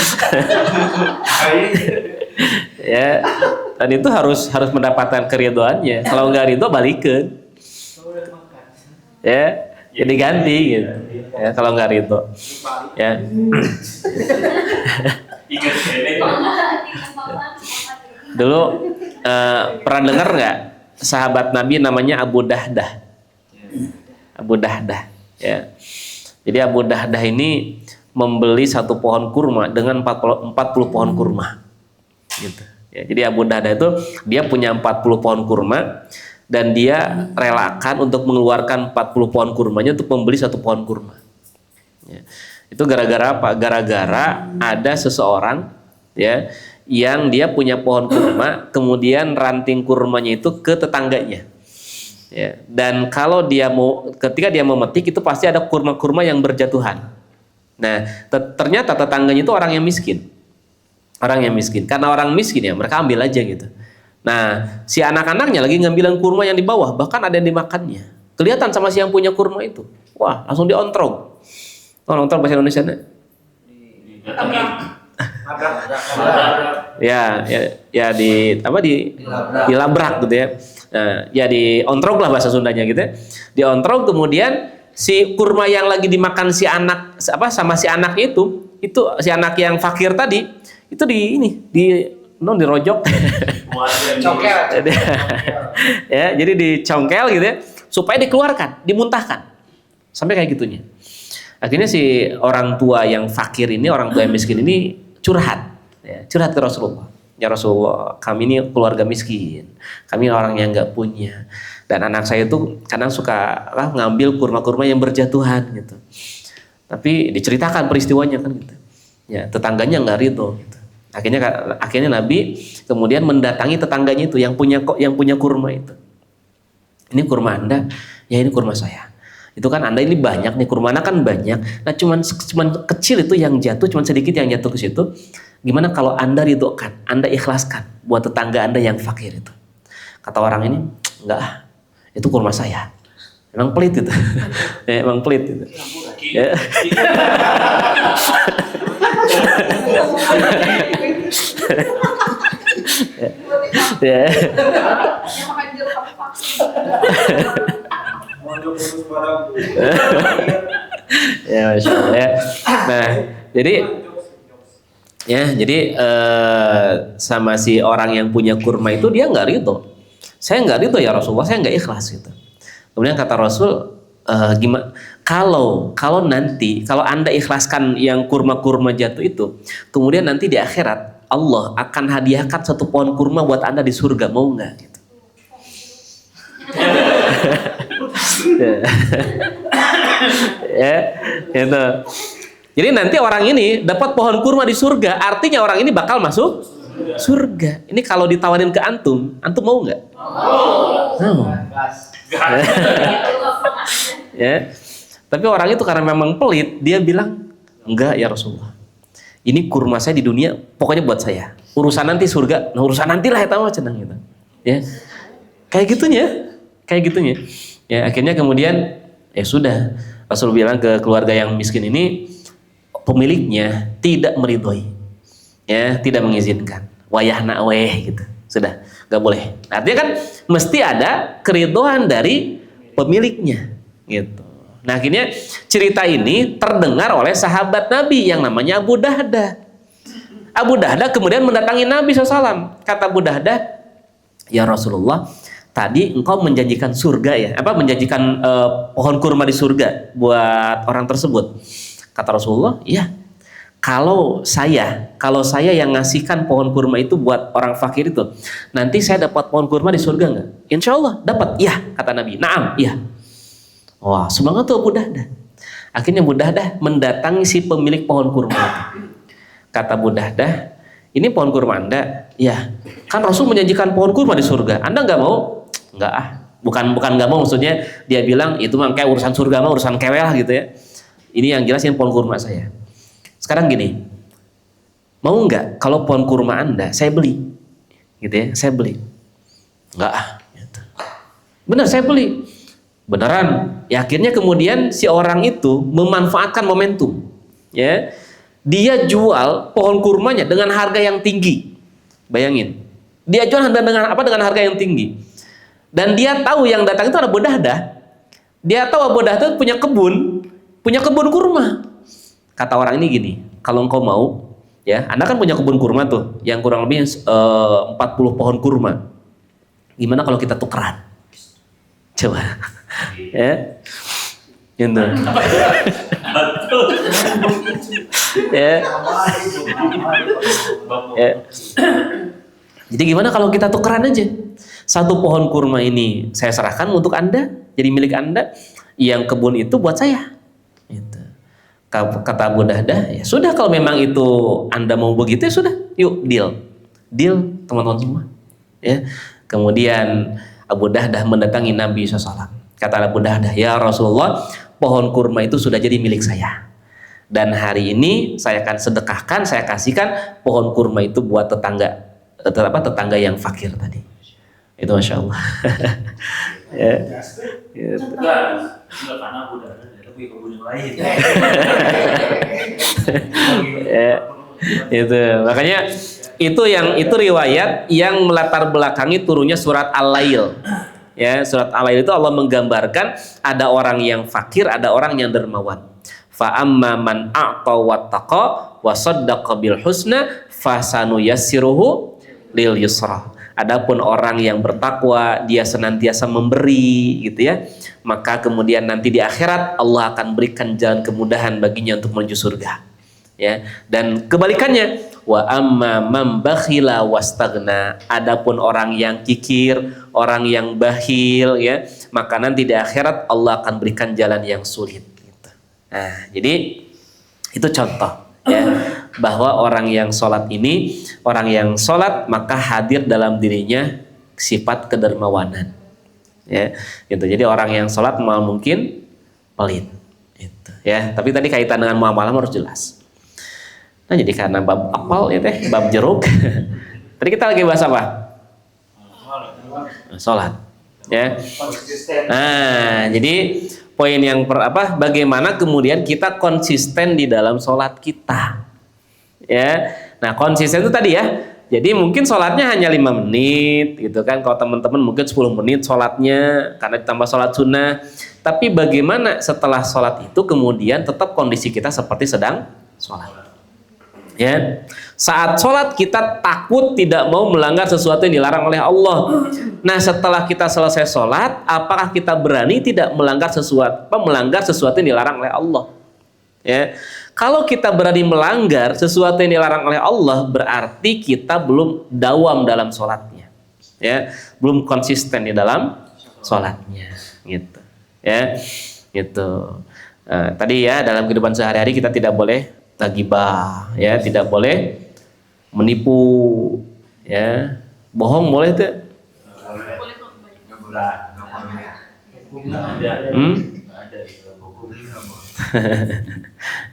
Ya, dan itu harus mendapatkan keridhoannya. Kalau nggak ridho balikin, ya, jadi ganti gitu. Ya, kalau nggak ridho, ya. Dulu pernah dengar nggak sahabat Nabi namanya Abu Dahdah? Abu Dahdah, ya. Jadi Abu Dahdah ini membeli satu pohon kurma dengan 40 pohon kurma, gitu. Ya, jadi Abu Dahdah itu dia punya 40 pohon kurma dan dia relakan untuk mengeluarkan 40 pohon kurmanya untuk membeli satu pohon kurma. Ya. Itu gara-gara apa? Gara-gara ada seseorang ya yang dia punya pohon kurma, kemudian ranting kurmanya itu ke tetangganya. Ya, dan kalau ketika dia memetik itu pasti ada kurma-kurma yang berjatuhan. Nah, ternyata tetangganya itu orang yang miskin. Orang yang miskin. Karena orang miskin ya, mereka ambil aja gitu. Nah, si anak-anaknya lagi ngambilan kurma yang di bawah, bahkan ada yang dimakannya. Kelihatan sama si yang punya kurma itu. Wah, langsung diontrog. Oh, ontrog bahasa Indonesia nya? Ya dilabrak gitu ya. Nah, ya diontrog lah bahasa Sundanya gitu ya. Diontrog, kemudian si kurma yang lagi dimakan si anak sama si anaknya itu si anak yang fakir tadi itu dirojok. Congkel. Ya, jadi dicongkel gitu ya supaya dikeluarkan, dimuntahkan. Sampai kayak gitunya. Akhirnya si orang tua yang fakir ini, orang tua yang miskin ini curhat ke Rasulullah. Ya Rasulullah, kami ini keluarga miskin, kami orang yang nggak punya, dan anak saya itu kadang suka ngambil kurma-kurma yang berjatuhan gitu. Tapi diceritakan peristiwanya kan gitu. Ya, tetangganya nggak ridho. Gitu. Akhirnya Nabi kemudian mendatangi tetangganya itu yang punya kurma itu. Ini kurma Anda, ya ini kurma saya. Itu kan Anda ini banyak nih, kurma Anda kan banyak. Nah cuman kecil itu yang jatuh, cuman sedikit yang jatuh ke situ. Gimana kalau Anda ridhokan, Anda ikhlaskan buat tetangga Anda yang fakir itu? Kata orang ini, enggak, itu kurma saya. Emang pelit itu. Ya, emang pelit itu. Ya. Ya. Ya, Masya Allah ya. Nah, jadi sama si orang yang punya kurma itu dia nggak ridho. Saya nggak ridho ya Rasulullah, saya nggak ikhlas gitu. Kemudian kata Rasul, gimana? Kalau nanti Anda ikhlaskan yang kurma-kurma jatuh itu, kemudian nanti di akhirat Allah akan hadiahkan satu pohon kurma buat Anda di surga, mau nggak? Gitu. Ya, gitu. Jadi nanti orang ini dapat pohon kurma di surga, artinya orang ini bakal masuk surga. Ini kalau ditawarin ke antum mau nggak? Mau. Ya. Tapi orang itu karena memang pelit, dia bilang, enggak ya Rasulullah. Ini kurma saya di dunia, pokoknya buat saya. Urusan nanti surga, urusan nantilah ya tahu cenang gitu. Ya. Kayak gitunya. Ya, akhirnya kemudian ya sudah, Rasul bilang ke keluarga yang miskin ini, pemiliknya tidak meridhoi. Ya, tidak mengizinkan. Wayahna weh gitu. Sudah, enggak boleh. Artinya kan mesti ada keridhaan dari pemiliknya gitu. Nah, akhirnya cerita ini terdengar oleh sahabat Nabi yang namanya Abu Dahdah. Abu Dahdah kemudian mendatangi Nabi SAW. Kata Abu Dahdah, ya Rasulullah, tadi engkau menjanjikan surga ya, menjanjikan pohon kurma di surga buat orang tersebut. Kata Rasulullah, iya. kalau saya yang ngasihkan pohon kurma itu buat orang fakir itu, nanti saya dapat pohon kurma di surga nggak? Insya Allah dapat. Iya, kata Nabi. Naam, iya. Wah, semangat tuh Abu Dahdah. Akhirnya Abu Dahdah mendatangi si pemilik pohon kurma itu. Kata Abu Dahdah, ini pohon kurma Anda? Ya. Kan Rasul menjanjikan pohon kurma di surga. Anda nggak mau? Nggak ah. Bukan nggak mau, maksudnya dia bilang itu mah kayak urusan surga mah urusan kewe lah gitu ya. Ini yang jelas ini pohon kurma saya. Sekarang gini, mau nggak kalau pohon kurma Anda saya beli, gitu ya, saya beli. Nggak ah. Gitu. Benar saya beli. Beneran. Ya, akhirnya kemudian si orang itu memanfaatkan momentum, ya. Dia jual pohon kurmanya dengan harga yang tinggi. Bayangin, dia jual dengan apa? Dengan harga yang tinggi. Dan dia tahu yang datang itu ada Abu Dahdah. Dia tahu Abu Dahdah punya kebun kurma. Kata orang ini gini, kalau engkau mau, ya, Anda kan punya kebun kurma tuh, yang kurang lebih 40 pohon kurma. Gimana kalau kita tukeran? Coba, ya, gitu. Ya. Ya. Jadi gimana kalau kita tukeran aja? Satu pohon kurma ini saya serahkan untuk Anda, jadi milik Anda. Yang kebun itu buat saya. Gitu. Kata Abu Dahdah, ya sudah kalau memang itu Anda mau begitu ya sudah, yuk deal teman-teman semua. Ya. Kemudian Abu Dahdah mendatangi Nabi SAW. Kata Abu Dahdah, ya Rasulullah, pohon kurma itu sudah jadi milik saya. Dan hari ini saya akan sedekahkan, saya kasihkan pohon kurma itu buat tetangga yang fakir tadi. Itu Masya Allah. Ya. Enggak karena Abu Dahdah tapi kebun yang lain. Ya. Itu makanya itu riwayat yang melatar belakangi turunnya surat Al-Lail. Ya, surat Al-Lail itu Allah menggambarkan ada orang yang fakir, ada orang yang dermawan. Fa amma man a'ta wattaqa wa saddaqa bil husna fasanuyassiruhu lil yusra. Adapun orang yang bertakwa, dia senantiasa memberi, gitu ya, maka kemudian nanti di akhirat Allah akan berikan jalan kemudahan baginya untuk menuju surga. Ya, dan kebalikannya, wa amma man bakhila wastaghna. Adapun orang yang kikir, orang yang bakhil, ya, maka nanti di akhirat Allah akan berikan jalan yang sulit. Gitu. Nah, jadi itu contoh. Ya, bahwa orang yang sholat ini, orang yang sholat maka hadir dalam dirinya sifat kedermawanan. Ya, gitu. Jadi orang yang sholat mal mungkin pelit. Gitu. Ya, tapi tadi kaitan dengan muamalah harus jelas. Nah, jadi karena bab apal ya teh, bab jeruk. Tadi kita lagi bahas apa? Sholat. Ya. Nah, jadi poin yang bagaimana kemudian kita konsisten di dalam sholat kita, ya. Nah, konsisten itu tadi ya. Jadi mungkin sholatnya hanya 5 menit, gitu kan. Kalau teman-teman mungkin 10 menit sholatnya karena ditambah sholat sunnah. Tapi bagaimana setelah sholat itu kemudian tetap kondisi kita seperti sedang sholat. Ya, saat sholat kita takut tidak mau melanggar sesuatu yang dilarang oleh Allah. Nah, setelah kita selesai sholat, apakah kita berani tidak melanggar sesuatu yang dilarang oleh Allah? Ya, kalau kita berani melanggar sesuatu yang dilarang oleh Allah, berarti kita belum dawam dalam sholatnya. Ya, belum konsisten di dalam sholatnya, gitu. Ya, gitu. Nah, tadi ya dalam kehidupan sehari-hari kita tidak boleh ghibah, ya, tidak boleh menipu, ya, bohong boleh tuh?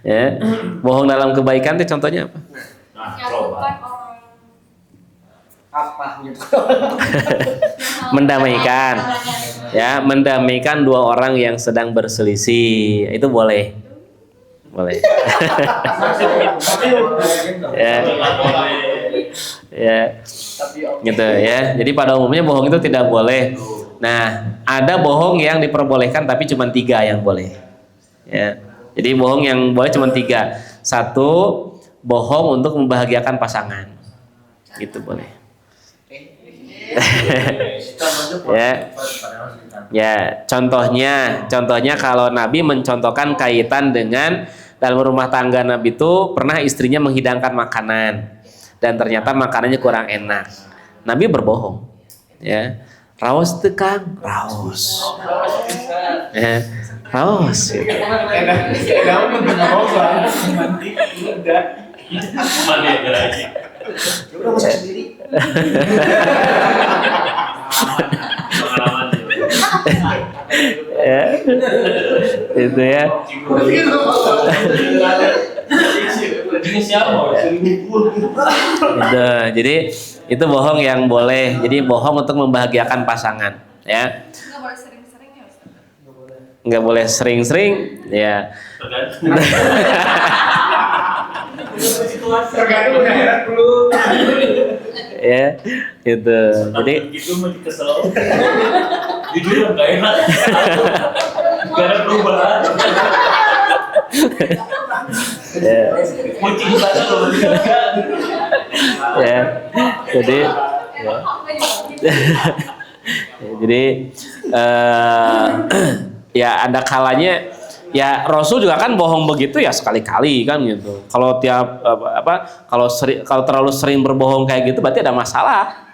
Ya, bohong dalam kebaikan itu contohnya apa? Mendamaikan, ya, mendamaikan dua orang yang sedang berselisih, itu boleh. Ya, ya, gitu ya. Jadi pada umumnya bohong itu tidak boleh. Nah, ada bohong yang diperbolehkan tapi cuma 3 yang boleh. Ya, jadi bohong yang boleh cuma 3. 1, bohong untuk membahagiakan pasangan, itu boleh. Ya, contohnya kalau Nabi mencontohkan kaitan dengan dalam rumah tangga Nabi itu pernah istrinya menghidangkan makanan dan ternyata makanannya kurang enak. Nabi berbohong. Ya. Raos teu Kang, raos. Ya, raos gitu. Mana ya lagi? Udah masak sendiri. Pengalaman. Ya. Itu ya. Ini siapa? Gitu. Jadi itu bohong yang boleh. Jadi bohong untuk membahagiakan pasangan, ya. Nggak boleh sering-sering ya Ustaz? Nggak boleh sering-sering, ya. Tergantung daerah dulu. Ya, gitu. Jadi gitu mau dikesel. Jujur enggak enak. Gak ada perubahan. ya, Kucing sana loh. ya. Jadi ya. Jadi ya ada kalanya ya Rasul juga kan bohong begitu ya sekali-kali kan gitu. Kalau tiap kalau terlalu sering berbohong kayak gitu berarti ada masalah.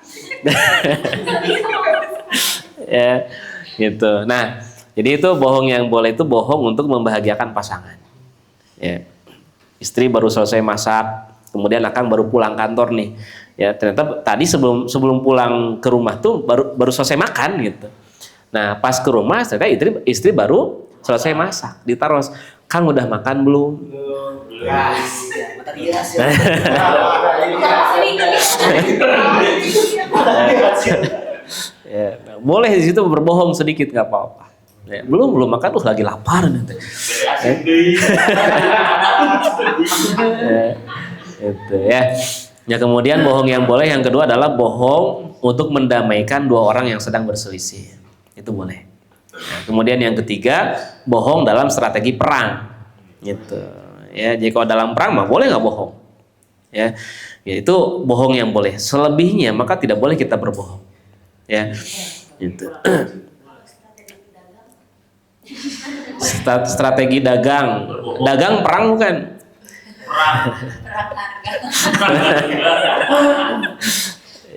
Ya, gitu. Nah, jadi itu bohong yang boleh itu bohong untuk membahagiakan pasangan. Ya. Istri baru selesai masak, kemudian akang baru pulang kantor nih. Ya, ternyata tadi sebelum pulang ke rumah tuh baru selesai makan gitu. Nah, pas ke rumah ternyata istri baru selesai masak, ditaruh, Kang udah makan belum? Ya, boleh di situ berbohong sedikit nggak apa-apa. Ya, belum makan tuh lagi lapar nanti. Itu ya. Ya kemudian bohong yang boleh yang kedua adalah bohong untuk mendamaikan dua orang yang sedang berselisih. Itu boleh. Nah, kemudian yang ketiga bohong dalam strategi perang. Gitu. Ya, jadi kalau dalam perang mah boleh nggak bohong? Ya, itu bohong yang boleh. Selebihnya maka tidak boleh kita berbohong. Ya, gitu. Strategi dagang perang bukan?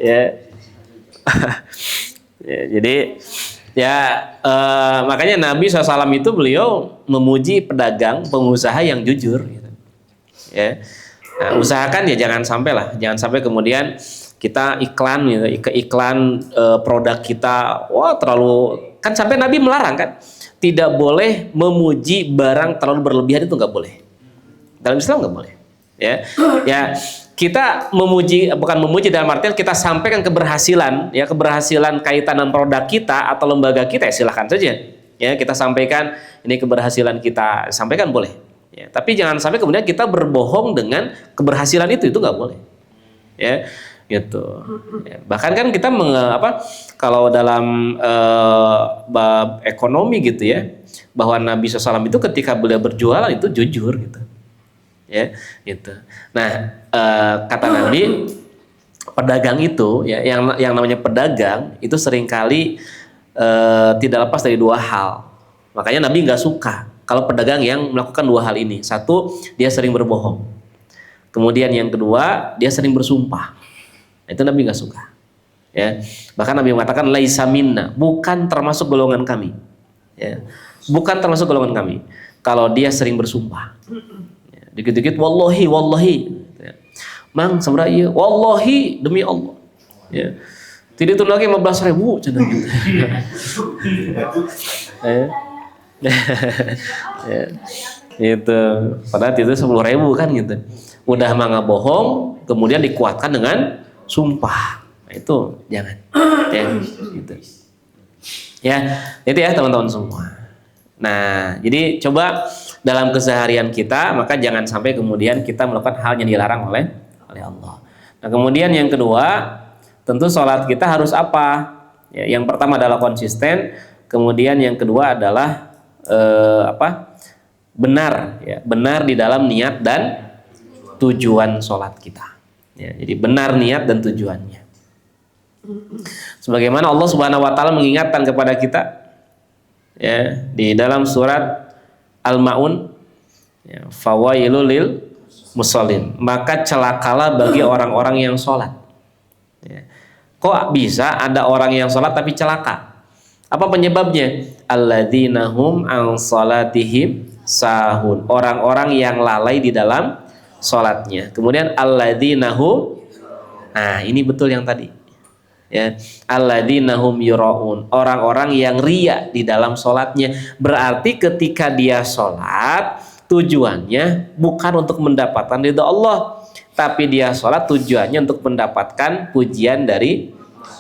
Ya. Ya, jadi ya makanya Nabi SAW itu beliau memuji pedagang, pengusaha yang jujur gitu. Ya. Nah, usahakan ya jangan sampai kemudian kita iklan gitu, iklan produk kita terlalu, kan sampai Nabi melarang kan, tidak boleh memuji barang terlalu berlebihan, itu nggak boleh. Dalam Islam nggak boleh. Ya kita bukan memuji dalam artian kita sampaikan keberhasilan kaitan dengan produk kita atau lembaga kita, ya silahkan saja. Ya kita sampaikan ini keberhasilan kita, sampaikan boleh. Ya, tapi jangan sampai kemudian kita berbohong dengan keberhasilan itu nggak boleh. Ya gitu. Ya, bahkan kan kita kalau dalam bab ekonomi gitu ya, bahwa Nabi SAW itu ketika beliau berjualan itu jujur gitu. Ya, gitu. Nah, kata Nabi, pedagang itu ya, yang namanya pedagang itu seringkali tidak lepas dari dua hal. Makanya Nabi nggak suka kalau pedagang yang melakukan dua hal ini. Satu, dia sering berbohong. Kemudian yang kedua, dia sering bersumpah. Itu Nabi nggak suka. Ya, bahkan Nabi mengatakan laisa minna, bukan termasuk golongan kami. Ya, bukan termasuk golongan kami kalau dia sering bersumpah. Dikit-dikit wallahi ya. Mang sabra ieu wallahi demi Allah ya. Tidak itu lagi 15.000 cenah gitu. Ya. Itu padahal itu 10.000 kan gitu. Udah mangga bohong kemudian dikuatkan dengan sumpah. Nah, itu jangan. Ya, gitu. Ya, itu ya teman-teman semua. Nah, jadi coba dalam keseharian kita, maka jangan sampai kemudian kita melakukan hal yang dilarang oleh Allah. Nah, kemudian yang kedua, tentu sholat kita harus apa? Ya, yang pertama adalah konsisten, kemudian yang kedua adalah benar, ya, benar di dalam niat dan tujuan sholat kita. Ya, jadi benar niat dan tujuannya. Sebagaimana Allah Subhanahu Wa Taala mengingatkan kepada kita, ya, di dalam surat Al-Ma'un Ya, fawailul lil musallin. Maka celakalah bagi orang-orang yang sholat. Ya. Kok bisa ada orang yang sholat tapi celaka? Apa penyebabnya? Alladzina hum an sholatihim sahun. Orang-orang yang lalai di dalam sholatnya. Kemudian alladzina hum, nah ini betul yang tadi. Ya, alladzina hum yuraun. Orang-orang yang ria di dalam sholatnya. Berarti ketika dia sholat, tujuannya bukan untuk mendapatkan ridha Allah, tapi dia sholat tujuannya untuk mendapatkan pujian dari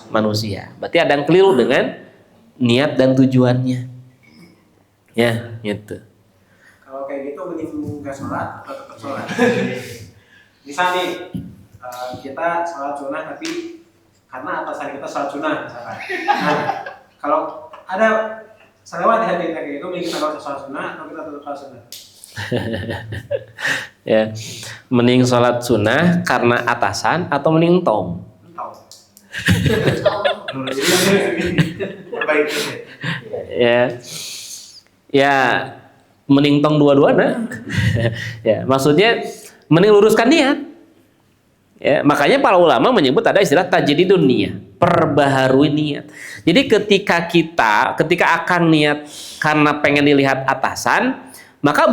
manusia. Berarti ada yang keliru dengan niat dan tujuannya. Ya, gitu. Kalau kayak gitu mending nggak sholat atau tetap sholat. Misal nih kita sholat sunnah tapi karena atasan kita sholat sunnah misalkan. Nah, kalau ada selewat di hati kita kayak gitu, mending kita nggak usah sholat sunnah atau kita tetap sholat sunnah. Ya, mending sholat sunnah karena atasan atau mending tong? Ya, mending tong dua-duanya. Ya, maksudnya mending luruskan niat. Ya, makanya para ulama menyebut ada istilah tajdidun niyah, perbaharui niat. Jadi ketika akan niat karena pengen dilihat atasan, maka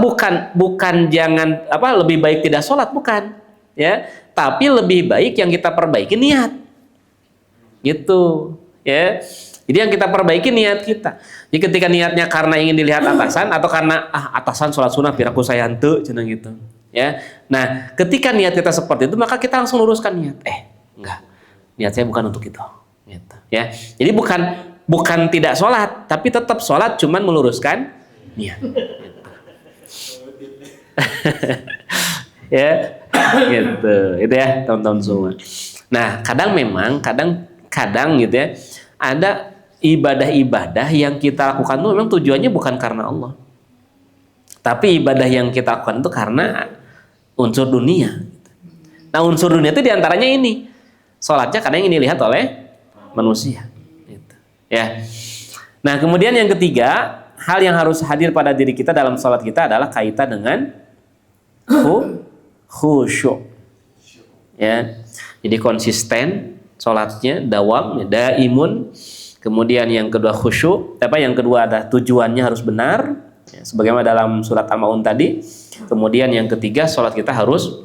bukan jangan lebih baik tidak sholat, bukan, ya, tapi lebih baik yang kita perbaiki niat, gitu, ya. Jadi yang kita perbaiki niat kita. Jadi ketika niatnya karena ingin dilihat atasan atau karena atasan sholat sunnah biar aku saya henteu cenah gitu, ya. Nah, ketika niat kita seperti itu, maka kita langsung luruskan niat. Enggak, niat saya bukan untuk itu, gitu, ya. Jadi bukan tidak sholat, tapi tetap sholat, cuman meluruskan niat. Ya, gitu. Itu ya, teman-teman semua. Nah, kadang gitu ya, ada ibadah-ibadah yang kita lakukan itu memang tujuannya bukan karena Allah. Tapi ibadah yang kita lakukan itu karena unsur dunia. Nah, unsur dunia itu diantaranya ini. Sholatnya kadang ingin dilihat oleh manusia. Gitu. Ya. Nah, kemudian yang ketiga, hal yang harus hadir pada diri kita dalam sholat kita adalah kaitan dengan khusyuk. Ya. Jadi konsisten sholatnya, dawam, daimun. Kemudian yang kedua khusyuk. Yang kedua ada tujuannya harus benar. Ya, sebagaimana dalam surat Al-Maun tadi. Kemudian yang ketiga, sholat kita harus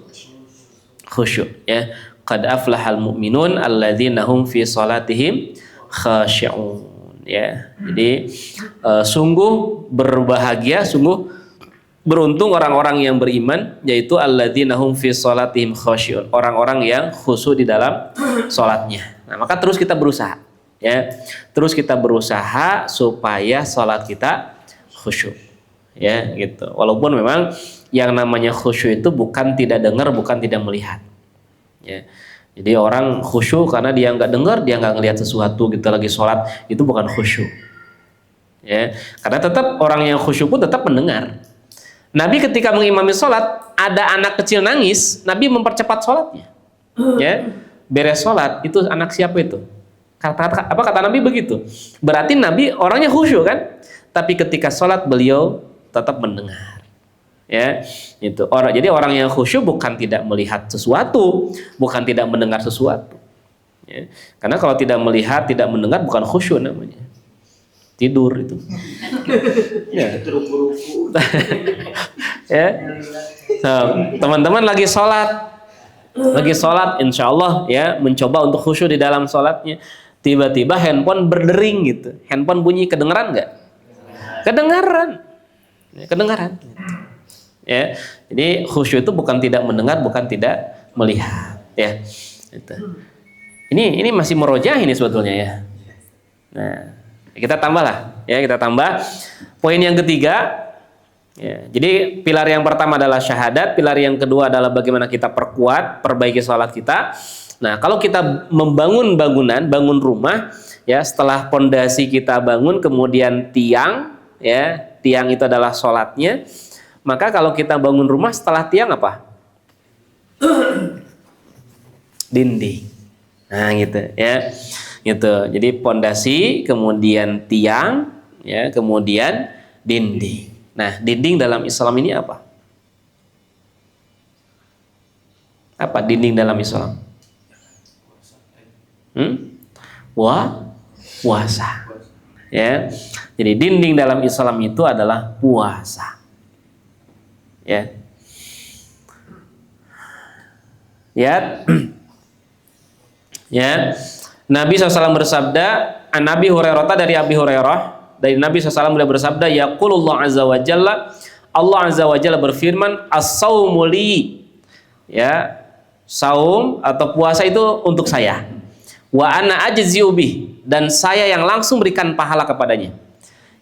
khusyuk. Ya. Qad aflahal mu'minun alladzina hum fi sholatihim khashi'un. Ya, jadi sungguh berbahagia, sungguh beruntung orang-orang yang beriman, yaitu alladzina hum fi sholatihim khashi'un, orang-orang yang khusyuk di dalam sholatnya. Nah, maka terus kita berusaha, ya, terus kita berusaha supaya sholat kita khusyuk, ya, gitu. Walaupun memang yang namanya khusyuk itu bukan tidak dengar, bukan tidak melihat, ya. Jadi orang khusyuk karena dia nggak dengar, dia nggak ngelihat sesuatu gitu lagi sholat, itu bukan khusyuk. Ya, karena tetap orang yang khusyuk pun tetap mendengar. Nabi ketika mengimami sholat, ada anak kecil nangis, Nabi mempercepat sholatnya. Ya, beres sholat, itu anak siapa itu? Apa kata Nabi begitu? Berarti Nabi orangnya khusyuk kan? Tapi ketika sholat beliau tetap mendengar. Ya, itu orang. Jadi orang yang khusyuk bukan tidak melihat sesuatu, bukan tidak mendengar sesuatu. Ya. Karena kalau tidak melihat, tidak mendengar bukan khusyuk namanya. Tidur itu. Ya. Ya. Teman-teman lagi sholat, insya Allah ya, mencoba untuk khusyuk di dalam sholatnya. Tiba-tiba handphone berdering gitu. Handphone bunyi, kedengeran nggak? Kedengaran. Ya, kedengaran. Ya, jadi khusyuk itu bukan tidak mendengar, bukan tidak melihat, ya. Gitu. Ini masih merojah ini sebetulnya ya. Nah, kita tambah lah, ya, kita tambah poin yang ketiga. Ya, jadi pilar yang pertama adalah syahadat, pilar yang kedua adalah bagaimana kita perbaiki sholat kita. Nah, kalau kita membangun bangunan, bangun rumah, ya, setelah pondasi kita bangun, kemudian tiang, ya, tiang itu adalah sholatnya. Maka kalau kita bangun rumah setelah tiang apa? Dinding. Nah, gitu ya. Gitu. Jadi pondasi, kemudian tiang, ya, kemudian dinding. Nah, dinding dalam Islam ini apa? Apa dinding dalam Islam? Puasa. Ya. Jadi dinding dalam Islam itu adalah puasa. Ya. Ya. Ya. Nabi SAW bersabda, an Abi Hurairah, dari Abi Hurairah, dari Nabi SAW beliau bersabda, yaqulullah azza wa jalla, Allah azza wa jalla berfirman, as-saumu li. Ya, saum atau puasa itu untuk saya. Wa ana ajzi'u bih, dan saya yang langsung berikan pahala kepadanya.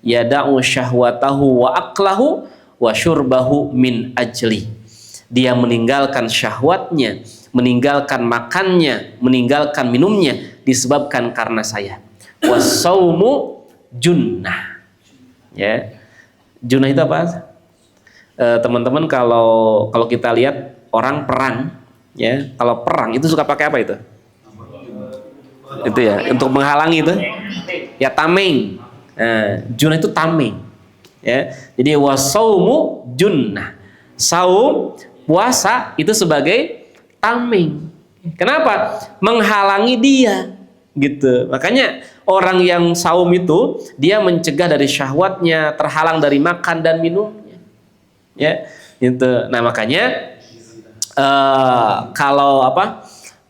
Yada'u syahwatahu wa aklahu wa syurbahu min ajli. Dia meninggalkan syahwatnya, meninggalkan makannya, meninggalkan minumnya disebabkan karena saya. Wasaumu junnah. Ya. Junnah itu apa? Teman-teman, kalau kita lihat orang perang, ya, kalau perang itu suka pakai apa itu? Itu ya, untuk menghalangi itu. Ya, tameng. Junnah itu tameng. Ya. Jadi wasaumu junnah. Saum, puasa itu sebagai tameng. Kenapa? Menghalangi dia, gitu. Makanya orang yang saum itu dia mencegah dari syahwatnya, terhalang dari makan dan minumnya. Ya, gitu. Nah, makanya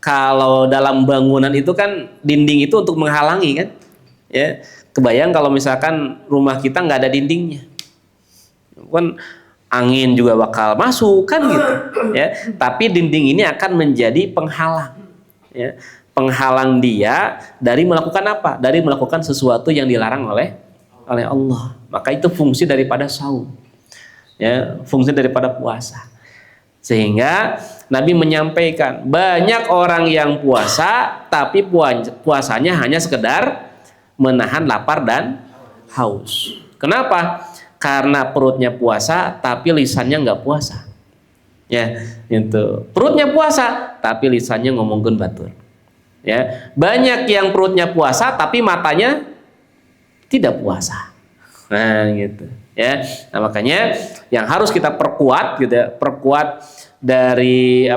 kalau dalam bangunan itu kan dinding itu untuk menghalangi kan? Ya, kebayang kalau misalkan rumah kita nggak ada dindingnya, kan angin juga bakal masuk kan gitu, ya. Tapi dinding ini akan menjadi penghalang, ya. Penghalang dia dari melakukan apa? Dari melakukan sesuatu yang dilarang oleh Allah. Maka itu fungsi daripada saum, ya, fungsi daripada puasa. Sehingga Nabi menyampaikan, banyak orang yang puasa tapi puasanya hanya sekedar menahan lapar dan haus. Kenapa? Karena perutnya puasa tapi lisannya nggak puasa. Ya, itu. Perutnya puasa tapi lisannya ngomongkeun batur. Ya, banyak yang perutnya puasa tapi matanya tidak puasa. Nah, gitu. Ya. Nah, makanya yang harus kita perkuat gitu ya, perkuat dari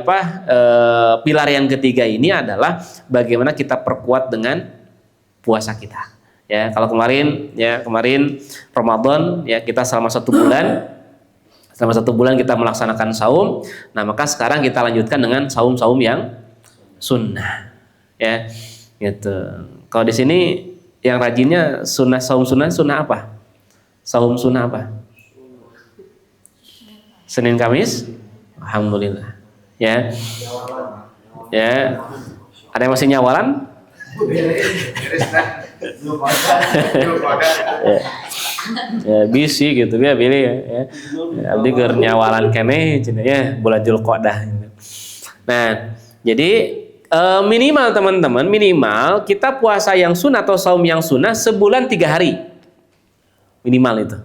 pilar yang ketiga ini adalah bagaimana kita perkuat dengan puasa kita. Ya, kalau kemarin Ramadan, ya, kita selama 1 bulan kita melaksanakan saum. Nah, maka sekarang kita lanjutkan dengan saum-saum yang sunnah, ya, gitu. Kalau di sini yang rajinnya saum sunnah apa? Saum sunnah apa? Senin Kamis, alhamdulillah, ya, ya. Ada yang masih nyawalan? Ya, bisi gitu ya, pilih ya. Abdi keur nyawalan keneh cenah ya bulan Zulqa'dah. Nah, jadi minimal teman-teman, minimal kita puasa yang sunnah atau saum yang sunnah sebulan 3 hari. Minimal itu.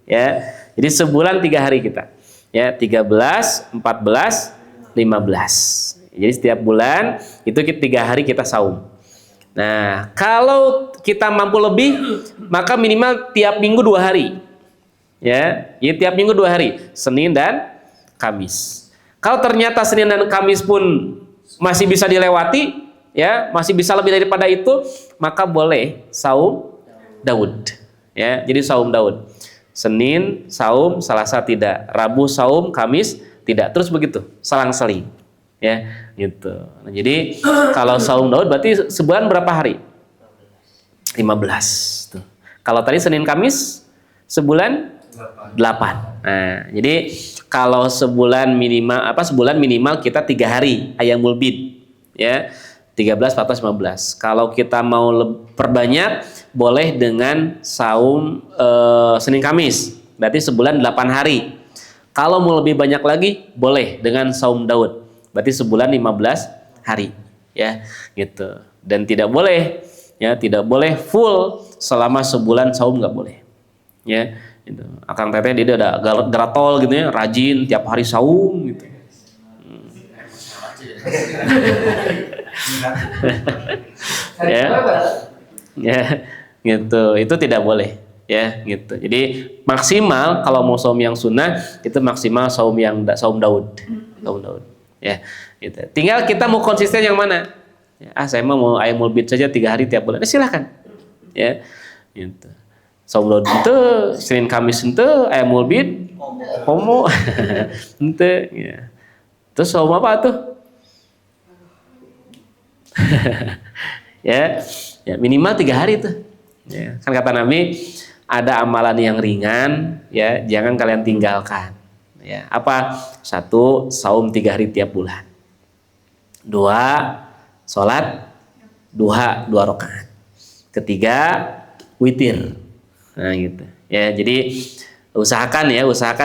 Ya. Jadi sebulan 3 hari kita. Ya, 13, 14, 15. Jadi setiap bulan itu 3 hari kita saum. Nah, kalau kita mampu lebih, maka minimal tiap minggu 2 hari. Ya, jadi tiap minggu 2 hari, Senin dan Kamis. Kalau ternyata Senin dan Kamis pun masih bisa dilewati, ya, masih bisa lebih daripada itu, maka boleh saum Daud. Ya, jadi saum Daud. Senin saum, Selasa tidak, Rabu saum, Kamis tidak, terus begitu, selang-seling. Ya, gitu. Nah, jadi kalau saum Daud berarti sebulan berapa hari? 15. Tuh. Kalau tadi Senin Kamis sebulan 8. Nah, jadi kalau sebulan minimal kita 3 hari Ayyamul Bid, ya. 13, 14, 15. Kalau kita mau perbanyak boleh dengan saum Senin Kamis. Berarti sebulan 8 hari. Kalau mau lebih banyak lagi boleh dengan saum Daud. Berarti sebulan 15 hari, ya, gitu. Dan tidak boleh, ya, tidak boleh full selama sebulan saum, nggak boleh, ya. Gitu. Akang teteh dia ada garatol gitu ya, rajin tiap hari saum gitu. Ya, ya, gitu. Itu tidak boleh, ya, gitu. Jadi maksimal kalau mau saum yang sunnah itu maksimal saum Daud. Ya, Gitu. Tinggal kita mau konsisten yang mana. Ya, saya mau ayam mulbit saja 3 hari tiap bulan. Silahkan. Ya, gitu. Saum itu Senin Kamis itu ayam mulbit, homo, itu. Ya. Terus saum apa tuh? ya minimal 3 hari tuh. Ya, kan kata Nabi, ada amalan yang ringan, ya jangan kalian tinggalkan. Ya, apa? 1, saum 3 hari tiap bulan. 2, sholat 2 rakaat. 3, witir. Nah gitu. Ya, jadi usahakan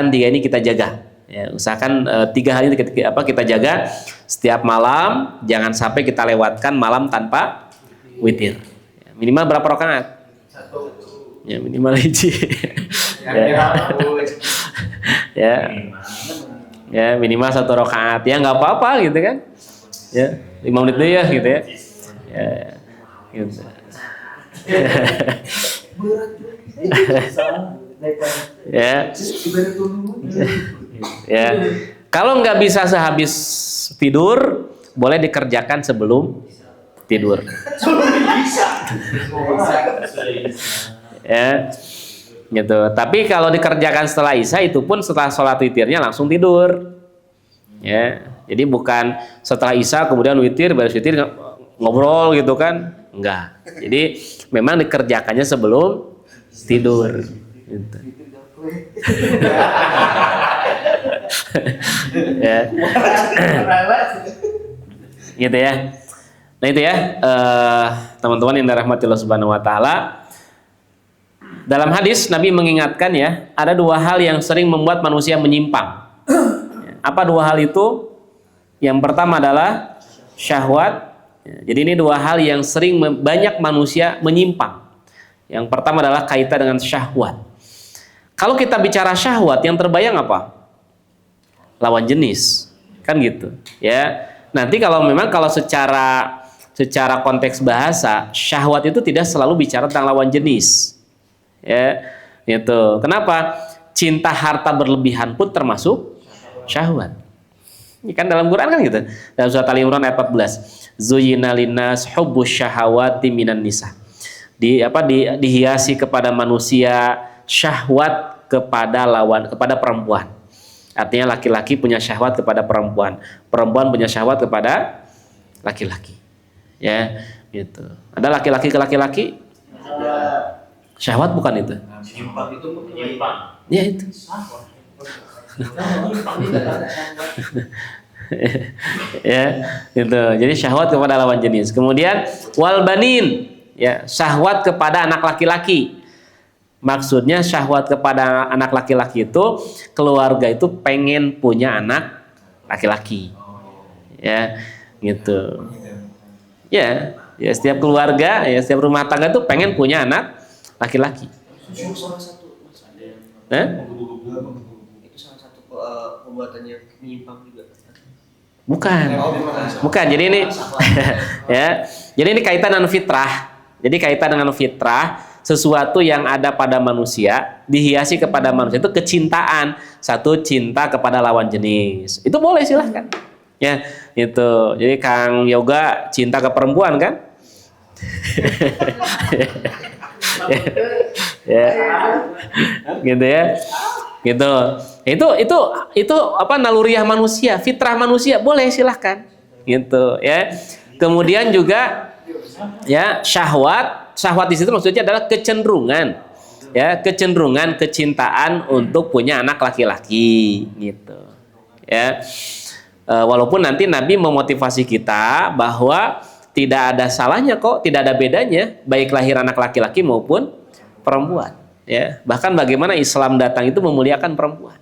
3 ini kita jaga. Ya, usahakan 3 hari ini kita jaga setiap malam, jangan sampai kita lewatkan malam tanpa witir. Ya, minimal berapa rakaat? 1. Ya, minimal 1. Ya, minimal 1 rakaat. Ya nggak apa-apa gitu kan. Ya, 5 menit dulu ya gitu ya. Ya, gitu. Ya. Ya. Kalau nggak bisa sehabis tidur, boleh dikerjakan sebelum tidur. Ya. Gitu. Tapi kalau dikerjakan setelah Isya, itu pun setelah sholat witirnya langsung tidur. Ya. Jadi bukan setelah Isya kemudian witir, baru witir ngobrol gitu kan. Enggak. Jadi memang dikerjakannya sebelum tidur. Gitu. Ya. Gitu ya. Nah itu ya, teman-teman yang dirahmati Allah Subhanahu wa taala. Dalam hadis Nabi mengingatkan ya, ada 2 hal yang sering membuat manusia menyimpang. Apa 2 hal itu? Yang pertama adalah syahwat. Jadi ini 2 hal yang sering banyak manusia menyimpang. Yang pertama adalah kaitan dengan syahwat. Kalau kita bicara syahwat, yang terbayang apa? Lawan jenis, kan gitu. Ya, nanti kalau secara konteks bahasa, syahwat itu tidak selalu bicara tentang lawan jenis. Ya, itu. Kenapa? Cinta harta berlebihan pun termasuk syahwat. Ini kan dalam Quran kan gitu. Dalam surat Ali Imran ayat 14. Zuyyina linnas hubbus syahawati minan nisa. Dihiasi kepada manusia syahwat kepada perempuan. Artinya laki-laki punya syahwat kepada perempuan, perempuan punya syahwat kepada laki-laki. Ya, gitu. Ada laki-laki ke laki-laki? Syahwat bukan itu? Menyimpang. Ya itu. Ya, gitu. Jadi syahwat kepada lawan jenis. Kemudian wal banin, ya, syahwat kepada anak laki-laki. Maksudnya syahwat kepada anak laki-laki itu keluarga itu pengen punya anak laki-laki. Ya, gitu. Ya, setiap keluarga, ya setiap rumah tangga itu pengen punya anak laki-laki. Nah? Itu salah satu pembuatannya menyimpang juga. Bukan. Jadi ini ya. Jadi ini kaitan dengan fitrah. Jadi kaitan dengan fitrah, sesuatu yang ada pada manusia dihiasi kepada manusia itu kecintaan. Satu, cinta kepada lawan jenis. Itu boleh, silahkan. Ya, itu. Jadi Kang Yoga cinta ke perempuan kan? Ya. Gitu ya. Gitu. Itu apa, naluriah manusia, fitrah manusia, boleh, silahkan. Gitu ya. Kemudian juga ya, syahwat di situ maksudnya adalah kecenderungan. Ya, kecenderungan kecintaan untuk punya anak laki-laki gitu. Ya. Walaupun nanti Nabi memotivasi kita bahwa tidak ada salahnya kok, tidak ada bedanya baik lahir anak laki-laki maupun perempuan. Ya, bahkan bagaimana Islam datang itu memuliakan perempuan.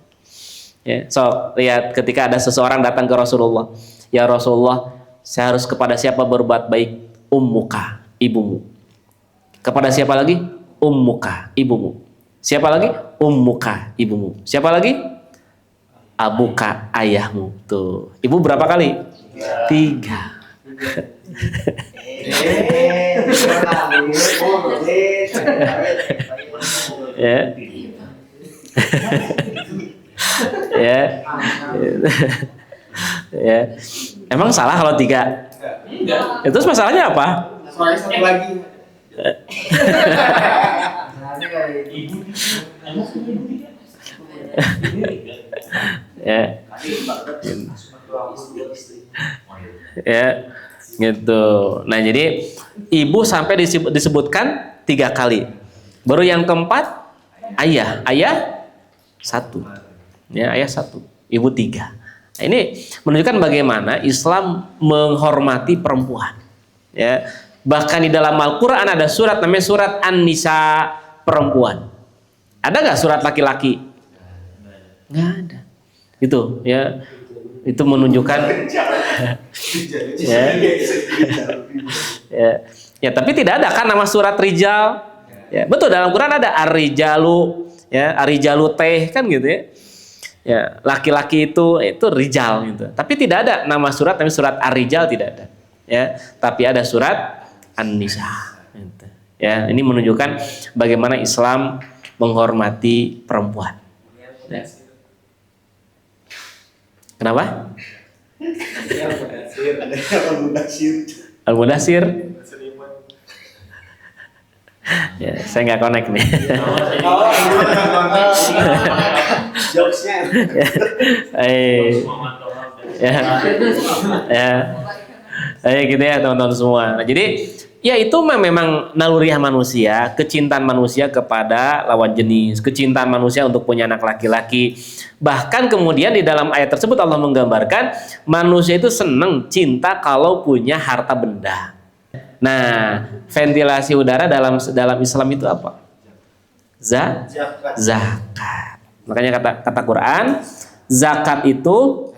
Ya, so lihat ketika ada seseorang datang ke Rasulullah, ya Rasulullah, saya harus kepada siapa berbuat baik? Ummuka, ibumu. Kepada siapa lagi? Ummuka, ibumu. Siapa lagi? Ummuka, ibumu. Siapa lagi? Abuka, ayahmu. Tuh, ibu berapa kali? 3. Ya. Ya. Ya. Emang salah kalau 3? Enggak. Itu terus masalahnya apa? Soalnya satu lagi. Ibu emang punya ibu tiga? Ya. Ya, gitu. Nah, jadi ibu sampai disebutkan 3 kali. Baru yang keempat ayah. Ayah 1. Ya, ayah 1, ibu 3. Nah, ini menunjukkan bagaimana Islam menghormati perempuan. Ya. Bahkan di dalam Al-Qur'an ada surat namanya surat An-Nisa, perempuan. Ada nggak surat laki-laki? Nggak ada. Itu ya. Itu menunjukkan ya. Ya, tapi tidak ada kan nama surat rijal. Ya, betul dalam Quran ada ar-rijalu, ya, ar-rijalu teh kan gitu ya. Ya, laki-laki itu rijal gitu. Tapi tidak ada nama surat namanya surat ar-rijal, tidak ada. Ya, tapi ada surat An-Nisa. Gitu. Ya, ini menunjukkan bagaimana Islam menghormati perempuan. Ya. Kenapa? Al-Mudassir. Ya, saya nggak connect nih. Jokesnya. Ya, gitu ya teman-teman semua. Nah, jadi ya itu memang naluriah manusia, kecintaan manusia kepada lawan jenis, kecintaan manusia untuk punya anak laki-laki. Bahkan kemudian di dalam ayat tersebut Allah menggambarkan manusia itu senang, cinta kalau punya harta benda. Nah, ventilasi udara dalam Islam itu apa? Zakat. Makanya kata Quran, zakat itu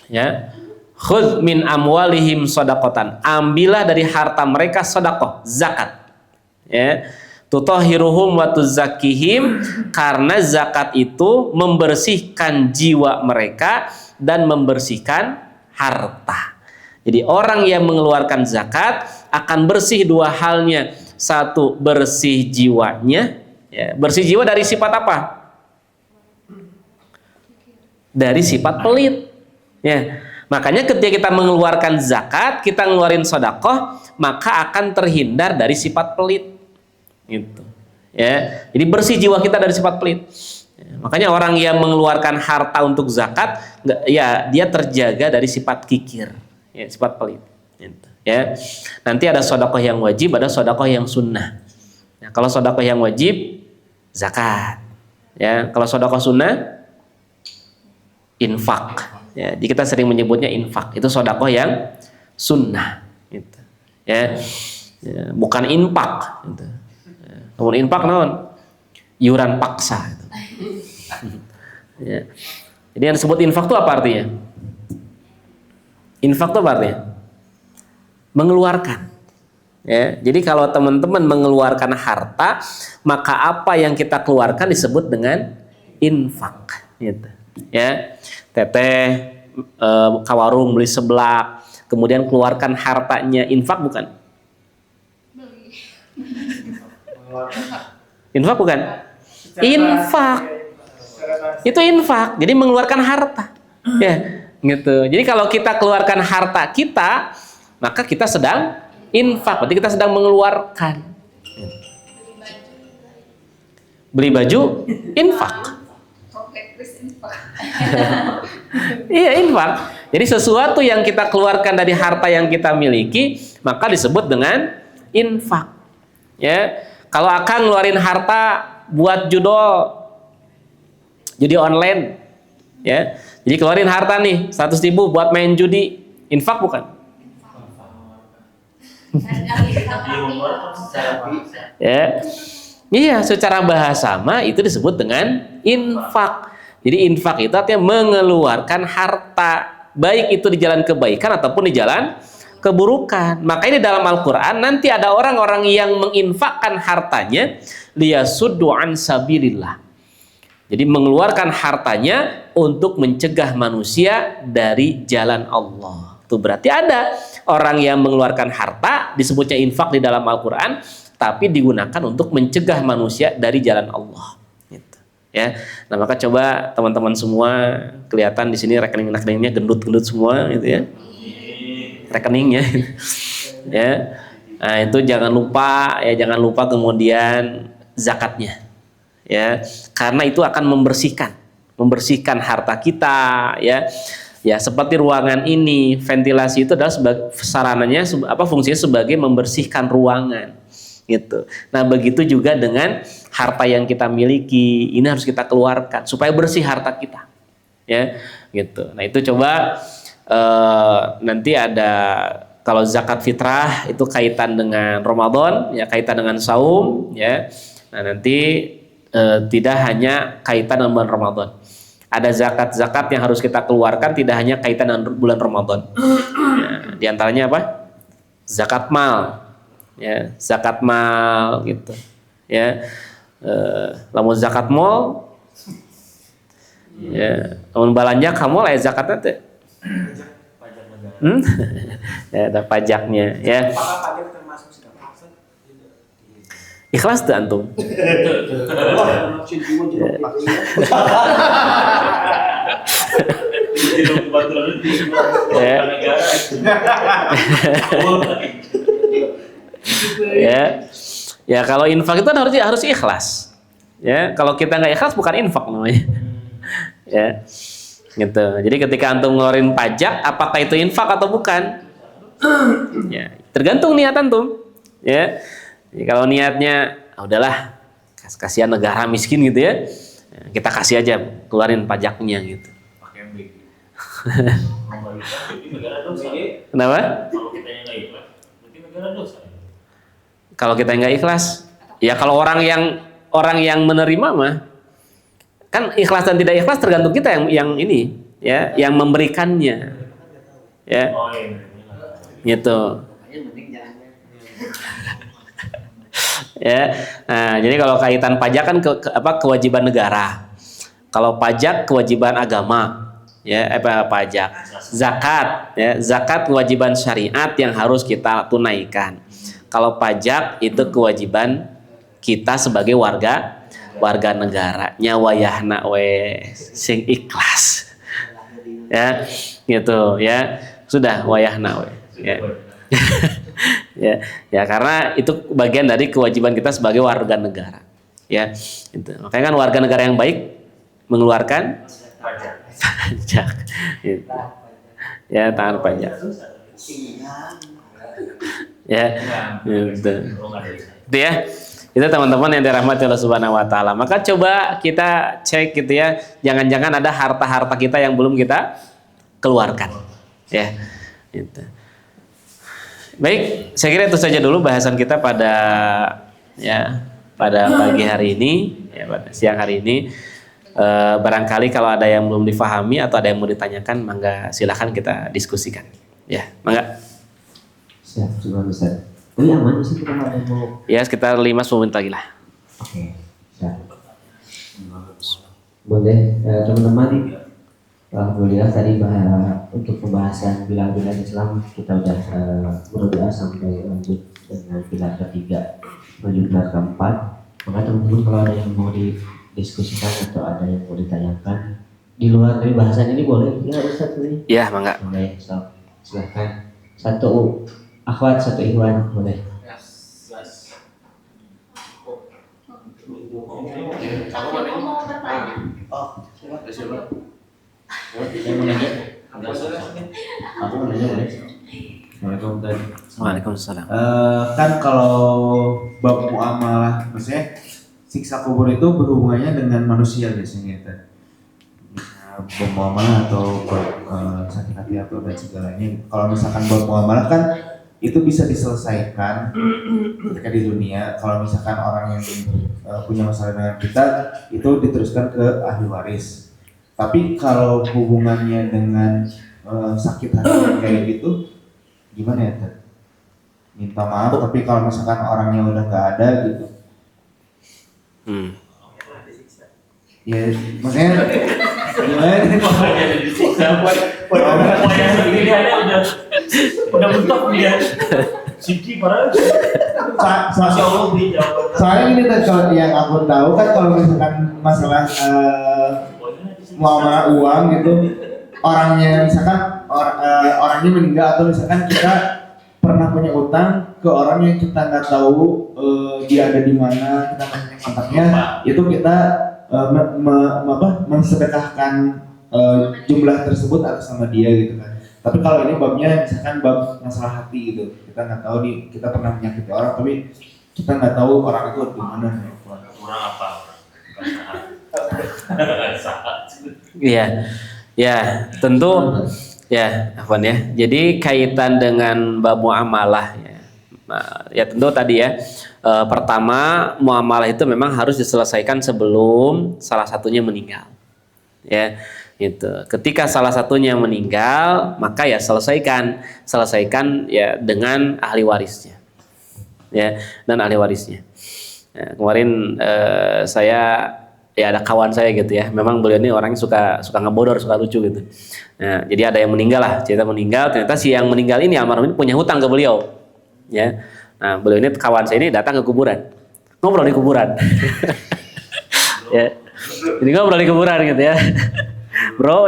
ya, khudz min amwalihim shadaqatan. Ambillah dari harta mereka sedekah, zakat. Ya. Tutahhiruhum wa tuzakkihim, karena zakat itu membersihkan jiwa mereka dan membersihkan harta. Jadi orang yang mengeluarkan zakat akan bersih 2 halnya. 1, bersih jiwanya. Ya, bersih jiwa dari sifat apa? Dari sifat pelit. Ya. Makanya ketika kita mengeluarkan zakat, kita ngeluarin sedekah, maka akan terhindar dari sifat pelit. Gitu. Ya. Jadi bersih jiwa kita dari sifat pelit. Ya. Makanya orang yang mengeluarkan harta untuk zakat, ya dia terjaga dari sifat kikir, ya, sifat pelit. Gitu. Ya. Nanti ada sedekah yang wajib, ada sedekah yang sunnah. Ya, kalau sedekah yang wajib, zakat. Ya, kalau sedekah sunnah, infak. Ya, jadi kita sering menyebutnya infak. Itu sedekah yang sunnah. Gitu. Ya. Ya, bukan infak. Gitu. Ya. Namun infak naon? Iuran paksa. Gitu. Ya. Jadi yang disebut infak itu apa artinya? Infak itu apa artinya? Mengeluarkan. Ya, jadi kalau teman-teman mengeluarkan harta, maka apa yang kita keluarkan disebut dengan infak. Gitu. Ya, teteh ke warung beli seblak, kemudian keluarkan hartanya, infak bukan? Infak bukan? Infak. Itu infak. Jadi mengeluarkan harta. Ya, gitu. Jadi kalau kita keluarkan harta kita, maka kita sedang infak. Berarti kita sedang mengeluarkan. Beli baju, infak. Iya, infak. Jadi sesuatu yang kita keluarkan dari harta yang kita miliki, maka disebut dengan infak. Ya, kalau akan ngeluarin harta buat judi online, ya, jadi keluarin harta nih 100.000 buat main judi, infak bukan? Ya, iya, secara bahasa mah itu disebut dengan infak. Jadi infak itu artinya mengeluarkan harta, baik itu di jalan kebaikan ataupun di jalan keburukan. Makanya di dalam Al-Quran nanti ada orang-orang yang menginfakkan hartanya liyasuddu an sabilillah. Jadi mengeluarkan hartanya untuk mencegah manusia dari jalan Allah. Itu berarti ada orang yang mengeluarkan harta, disebutnya infak di dalam Al-Quran, tapi digunakan untuk mencegah manusia dari jalan Allah. Gitu. ya. Nah, maka coba teman-teman semua, kelihatan di sini rekeningnya gendut-gendut semua gitu ya. Rekeningnya ya. Nah, itu jangan lupa kemudian zakatnya. Ya, karena itu akan membersihkan harta kita ya. Ya, seperti ruangan ini, ventilasi itu adalah sarananya fungsinya sebagai membersihkan ruangan gitu. Nah, begitu juga dengan harta yang kita miliki, ini harus kita keluarkan supaya bersih harta kita. Ya, gitu. Nah, itu coba nanti ada, kalau zakat fitrah itu kaitan dengan Ramadan, ya kaitan dengan saum, ya. Nah, nanti tidak hanya kaitan dengan bulan Ramadan. Ada zakat-zakat yang harus kita keluarkan tidak hanya kaitan dengan bulan Ramadan. Ya, di antaranya apa? Zakat mal. Ya, zakat mal gitu. Ya. Lamun zakat mal, ya, lamun balanja kamu lah zakatnya teh. Ya, ada pajaknya ya. Apakah pajak termasuk sedekah? Ikhlas tuh antum. Ya kalau infak itu kan harus ikhlas. Ya, kalau kita nggak ikhlas bukan infak namanya. Ya, gitu. Jadi ketika antum ngeluarin pajak, apakah itu infak atau bukan? Ya, tergantung niat antum. Ya. Jadi kalau niatnya udahlah kasihan negara miskin gitu ya, kita kasih aja, keluarin pajaknya gitu. Pakai MB. Negara dosa. Kenapa? Kalau kita yang nggak ikhlas, berarti negara dosa. Kalau kita nggak ikhlas, ya kalau orang yang menerima mah kan ikhlas dan tidak ikhlas tergantung kita yang ini ya, yang memberikannya. Ya. Oh iya. Gitu. Ya, nah jadi kalau kaitan pajak kan kewajiban negara. Kalau pajak kewajiban agama, ya pajak, zakat, ya zakat kewajiban syariat yang harus kita tunaikan. Kalau pajak itu kewajiban kita sebagai warga negara, nyawayahna we sing ikhlas, ya gitu ya sudah wayahna we. Ya. Ya karena itu bagian dari kewajiban kita sebagai warga negara, ya itu. Makanya kan warga negara yang baik mengeluarkan pajak, gitu. Ya tahan pajak, ya gitu. Itu ya, itu teman-teman yang dirahmati Allah Subhanahu Wa Taala. Maka coba kita cek gitu ya, jangan-jangan ada harta-harta kita yang belum kita keluarkan, ya gitu. Baik, saya kira itu saja dulu bahasan kita pada pagi hari ini, ya, pada siang hari ini. Barangkali kalau ada yang belum difahami atau ada yang mau ditanyakan, mangga silakan kita diskusikan. Ya, mangga. Siap, sudah Ustaz. Tapi aman sih kita ada mau. Ya, sekitar 5-10 menit lagi lah. Oke, siap. Boleh, teman-teman. Alhamdulillah tadi untuk pembahasan pilar-pilar Islam kita udah berdoa sampai lanjut dengan pilar ketiga menuju pilar keempat. Maka teman-teman kalau ada yang mau didiskusikan atau ada yang mau ditanyakan di luar dari bahasan ini boleh ya Ustaz ini. Ya, mangga. Boleh, so, silahkan. Satu akhwat, satu ikhwan boleh. Aku mau bertanya. Oh, siapa? Aku mau nanya boleh. Waalaikumsalam. Kan kalau bab muamalah, maksudnya siksa kubur itu berhubungannya dengan manusia biasanya kan. Bab muamalah atau sakit hati atau dan segalanya. Kalau misalkan bab muamalah kan itu bisa diselesaikan ketika di dunia. Kalau misalkan orang yang punya masalah dengan kita itu diteruskan ke ahli waris. Tapi kalau hubungannya dengan sakit hati kayak gitu, gimana ya Ted? Minta maaf, tapi kalau misalkan orangnya udah nggak ada gitu, ya maksudnya gimana? Pokoknya sendiri aja udah mentok dia. Siki padahal Masya Allah beri jawaban. Soalnya gini Tad, kalau yang aku tahu kan kalau misalkan masalah muamalah uang gitu, orangnya misalkan orangnya meninggal atau misalkan kita pernah punya utang ke orang yang kita nggak tahu dia ada di mana, kita nggak punya kontaknya, itu kita mensedekahkan jumlah tersebut atas nama dia gitu kan. Tapi kalau ini babnya misalkan bab masalah hati gitu, kita nggak tahu kita pernah menyakiti orang tapi kita nggak tahu orang itu di mana. Kurang apa? Iya, ya tentu ya, Afwan ya. Jadi kaitan dengan bab muamalah ya. Nah, ya tentu tadi ya. Pertama muamalah itu memang harus diselesaikan sebelum salah satunya meninggal. Ya, itu. Ketika salah satunya meninggal, maka ya selesaikan ya dengan ahli warisnya. Ya, dan ahli warisnya. Ya, kemarin saya ya ada kawan saya gitu ya, memang beliau ini orangnya suka ngebodor, suka lucu gitu. Nah, jadi ada yang meninggal lah, cerita meninggal, ternyata si yang meninggal ini almarhum ini punya hutang ke beliau. Ya. Nah, beliau ini kawan saya ini datang ke kuburan. Ngobrol di kuburan. Ya. Jadi ngobrol di kuburan gitu ya. Bro,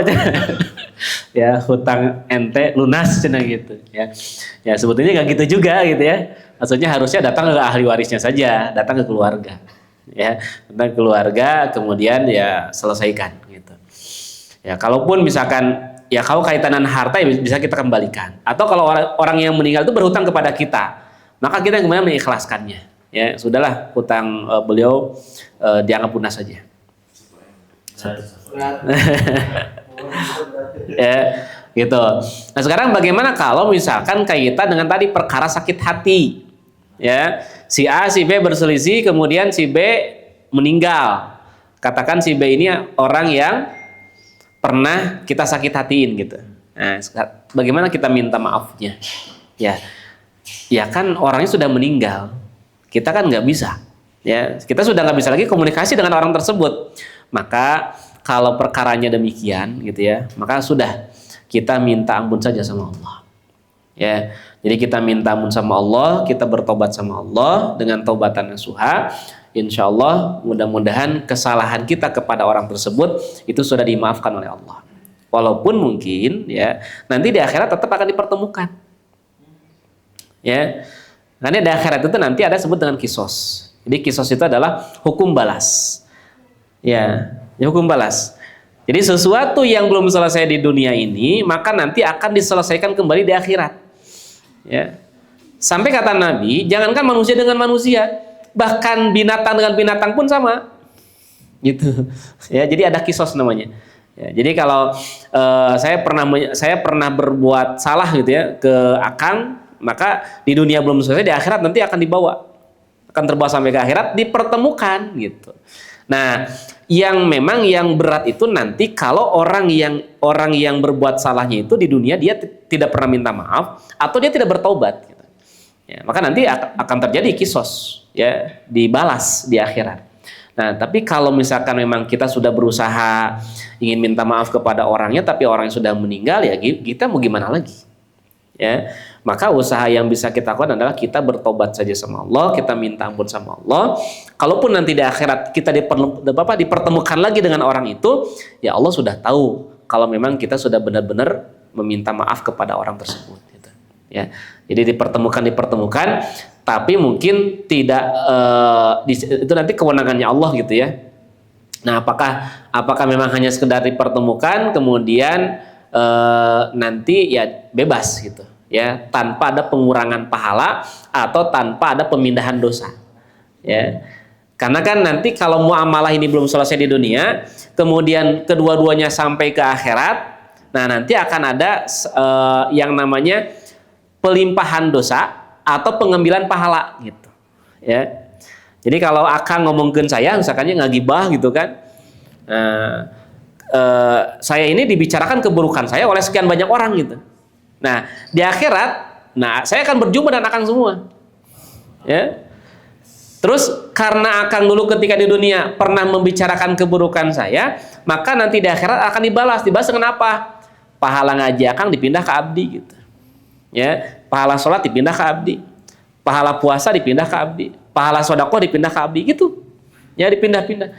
ya hutang ente lunas cenah gitu ya. Ya sebetulnya nggak gitu juga gitu ya. Maksudnya harusnya datang ke ahli warisnya saja, datang ke keluarga. Ya, tentang keluarga kemudian ya selesaikan gitu. Ya, kalaupun misalkan ya kalau kaitan dengan harta ya bisa kita kembalikan. Atau kalau orang yang meninggal itu berhutang kepada kita, maka kita kemudian mengikhlaskannya. Ya, sudahlah hutang beliau dianggap lunas saja. Ya, gitu. Nah, sekarang bagaimana kalau misalkan kaitan dengan tadi perkara sakit hati? Ya, si A, si B berselisih, kemudian si B meninggal. Katakan si B ini orang yang pernah kita sakit hatiin gitu. Nah, bagaimana kita minta maafnya? Ya, ya kan orangnya sudah meninggal. Kita kan nggak bisa. Ya, kita sudah nggak bisa lagi komunikasi dengan orang tersebut. Maka kalau perkaranya demikian, gitu ya, maka sudah kita minta ampun saja sama Allah. Ya. Jadi kita minta ampun sama Allah, kita bertobat sama Allah dengan taubatan nasuha. Insya Allah mudah-mudahan kesalahan kita kepada orang tersebut itu sudah dimaafkan oleh Allah. Walaupun mungkin ya nanti di akhirat tetap akan dipertemukan. Ya, karena di akhirat itu nanti ada sebut dengan kisos. Jadi kisos itu adalah hukum balas. Ya, hukum balas. Jadi sesuatu yang belum selesai di dunia ini maka nanti akan diselesaikan kembali di akhirat. Ya. Sampai kata Nabi, jangankan manusia dengan manusia, bahkan binatang dengan binatang pun sama. Gitu. Ya, jadi ada kisos namanya. Ya, jadi kalau saya pernah berbuat salah gitu ya ke Akang, maka di dunia belum selesai, di akhirat nanti akan terbawa sampai ke akhirat, dipertemukan gitu. Nah, yang memang yang berat itu nanti kalau orang yang berbuat salahnya itu di dunia dia tidak pernah minta maaf atau dia tidak bertobat gitu. Ya, maka nanti akan terjadi kisos ya, dibalas di akhirat. Nah, tapi kalau misalkan memang kita sudah berusaha ingin minta maaf kepada orangnya tapi orang yang sudah meninggal, ya kita mau gimana lagi? Ya, maka usaha yang bisa kita lakukan adalah kita bertobat saja sama Allah, kita minta ampun sama Allah. Kalaupun nanti di akhirat kita dipertemukan lagi dengan orang itu, ya Allah sudah tahu kalau memang kita sudah benar-benar meminta maaf kepada orang tersebut. Gitu. Ya, jadi dipertemukan, tapi mungkin tidak itu nanti kewenangannya Allah gitu ya. Nah, apakah memang hanya sekedar dipertemukan kemudian nanti ya bebas gitu ya, tanpa ada pengurangan pahala atau tanpa ada pemindahan dosa ya, karena kan nanti kalau muamalah ini belum selesai di dunia kemudian kedua-duanya sampai ke akhirat, nah nanti akan ada yang namanya pelimpahan dosa atau pengambilan pahala gitu ya. Jadi kalau Akang ngomongin saya misalkannya ngagibah gitu kan, saya ini dibicarakan keburukan saya oleh sekian banyak orang gitu. Nah, di akhirat, saya akan berjumpa dengan Akang semua. Ya. Terus karena Akang dulu ketika di dunia pernah membicarakan keburukan saya, maka nanti di akhirat akan dibalas dengan apa? Pahala ngaji Akang dipindah ke abdi gitu. Ya, pahala sholat dipindah ke abdi. pahala puasa dipindah ke abdi, pahala sedekah dipindah ke abdi gitu. Ya, dipindah-pindah.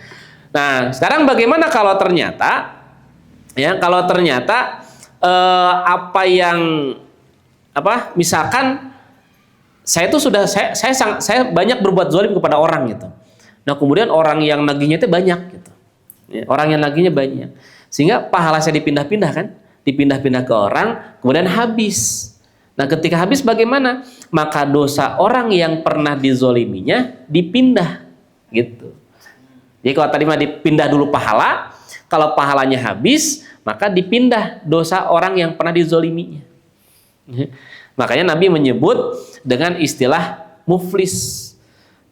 Nah, sekarang bagaimana kalau ternyata misalkan saya banyak berbuat zalim kepada orang gitu. Nah, kemudian orang yang nagihnya itu banyak gitu. Ya, orang yang nagihnya banyak. Sehingga pahala saya dipindah-pindah kan? Dipindah-pindah ke orang, kemudian habis. Nah, ketika habis bagaimana? Maka dosa orang yang pernah dizoliminya dipindah gitu. Jadi kalau tadi mah dipindah dulu pahala, kalau pahalanya habis, maka dipindah dosa orang yang pernah dizoliminya. Makanya Nabi menyebut dengan istilah muflis.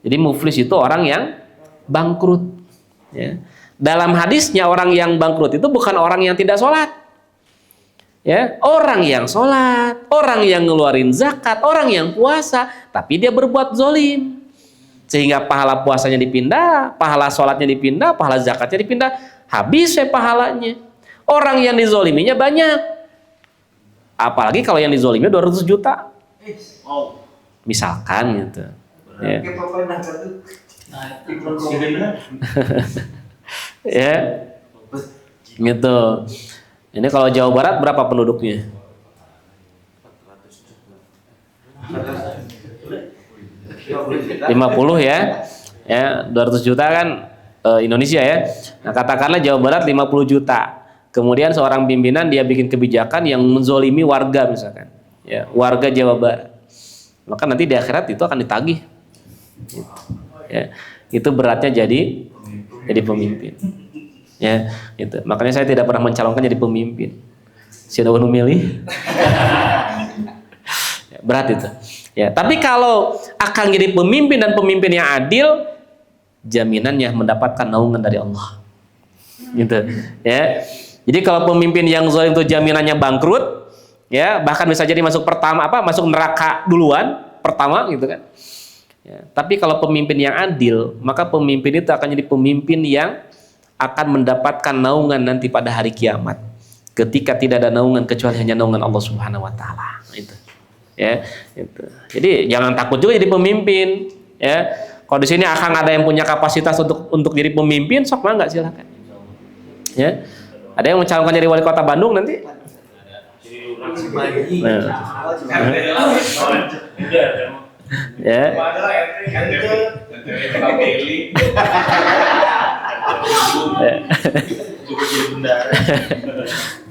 Jadi muflis itu orang yang bangkrut. Ya. Dalam hadisnya orang yang bangkrut itu bukan orang yang tidak sholat. Ya, orang yang sholat, orang yang ngeluarin zakat, orang yang puasa, tapi dia berbuat zolim. Sehingga pahala puasanya dipindah, pahala sholatnya dipindah, pahala zakatnya dipindah, habis pahalanya. Orang yang dizoliminya banyak. Apalagi kalau yang dizoliminya 200 juta. Misalkan gitu. Ya. Ya. Gitu. Ini kalau Jawa Barat berapa penduduknya? 50 ya. Ya, 200 juta kan Indonesia ya. Nah, katakanlah Jawa Barat 50 juta. Kemudian seorang pimpinan dia bikin kebijakan yang menzolimi warga misalkan. Ya, warga Jawa Barat. Maka nanti di akhirat itu akan ditagih. Ya, itu beratnya jadi pemimpin. Ya, gitu. Makanya saya tidak pernah mencalonkan jadi pemimpin. Siapa yang milih? Ya, berat itu. Ya, tapi kalau akan jadi pemimpin dan pemimpin yang adil, jaminannya mendapatkan naungan dari Allah. Gitu. Ya. Jadi kalau pemimpin yang zalim itu jaminannya bangkrut, ya, bahkan bisa jadi masuk neraka duluan pertama gitu kan. Ya, tapi kalau pemimpin yang adil, maka pemimpin itu akan jadi pemimpin yang akan mendapatkan naungan nanti pada hari kiamat. Ketika tidak ada naungan kecuali hanya naungan Allah Subhanahu wa taala. Itu. Ya, itu. Jadi jangan takut juga jadi pemimpin, ya. Kalau di sini akan ada yang punya kapasitas untuk jadi pemimpin, sok mangga silakan. Ya. Ada yang mencalonkan jadi wali kota Bandung nanti? Nah. Ya.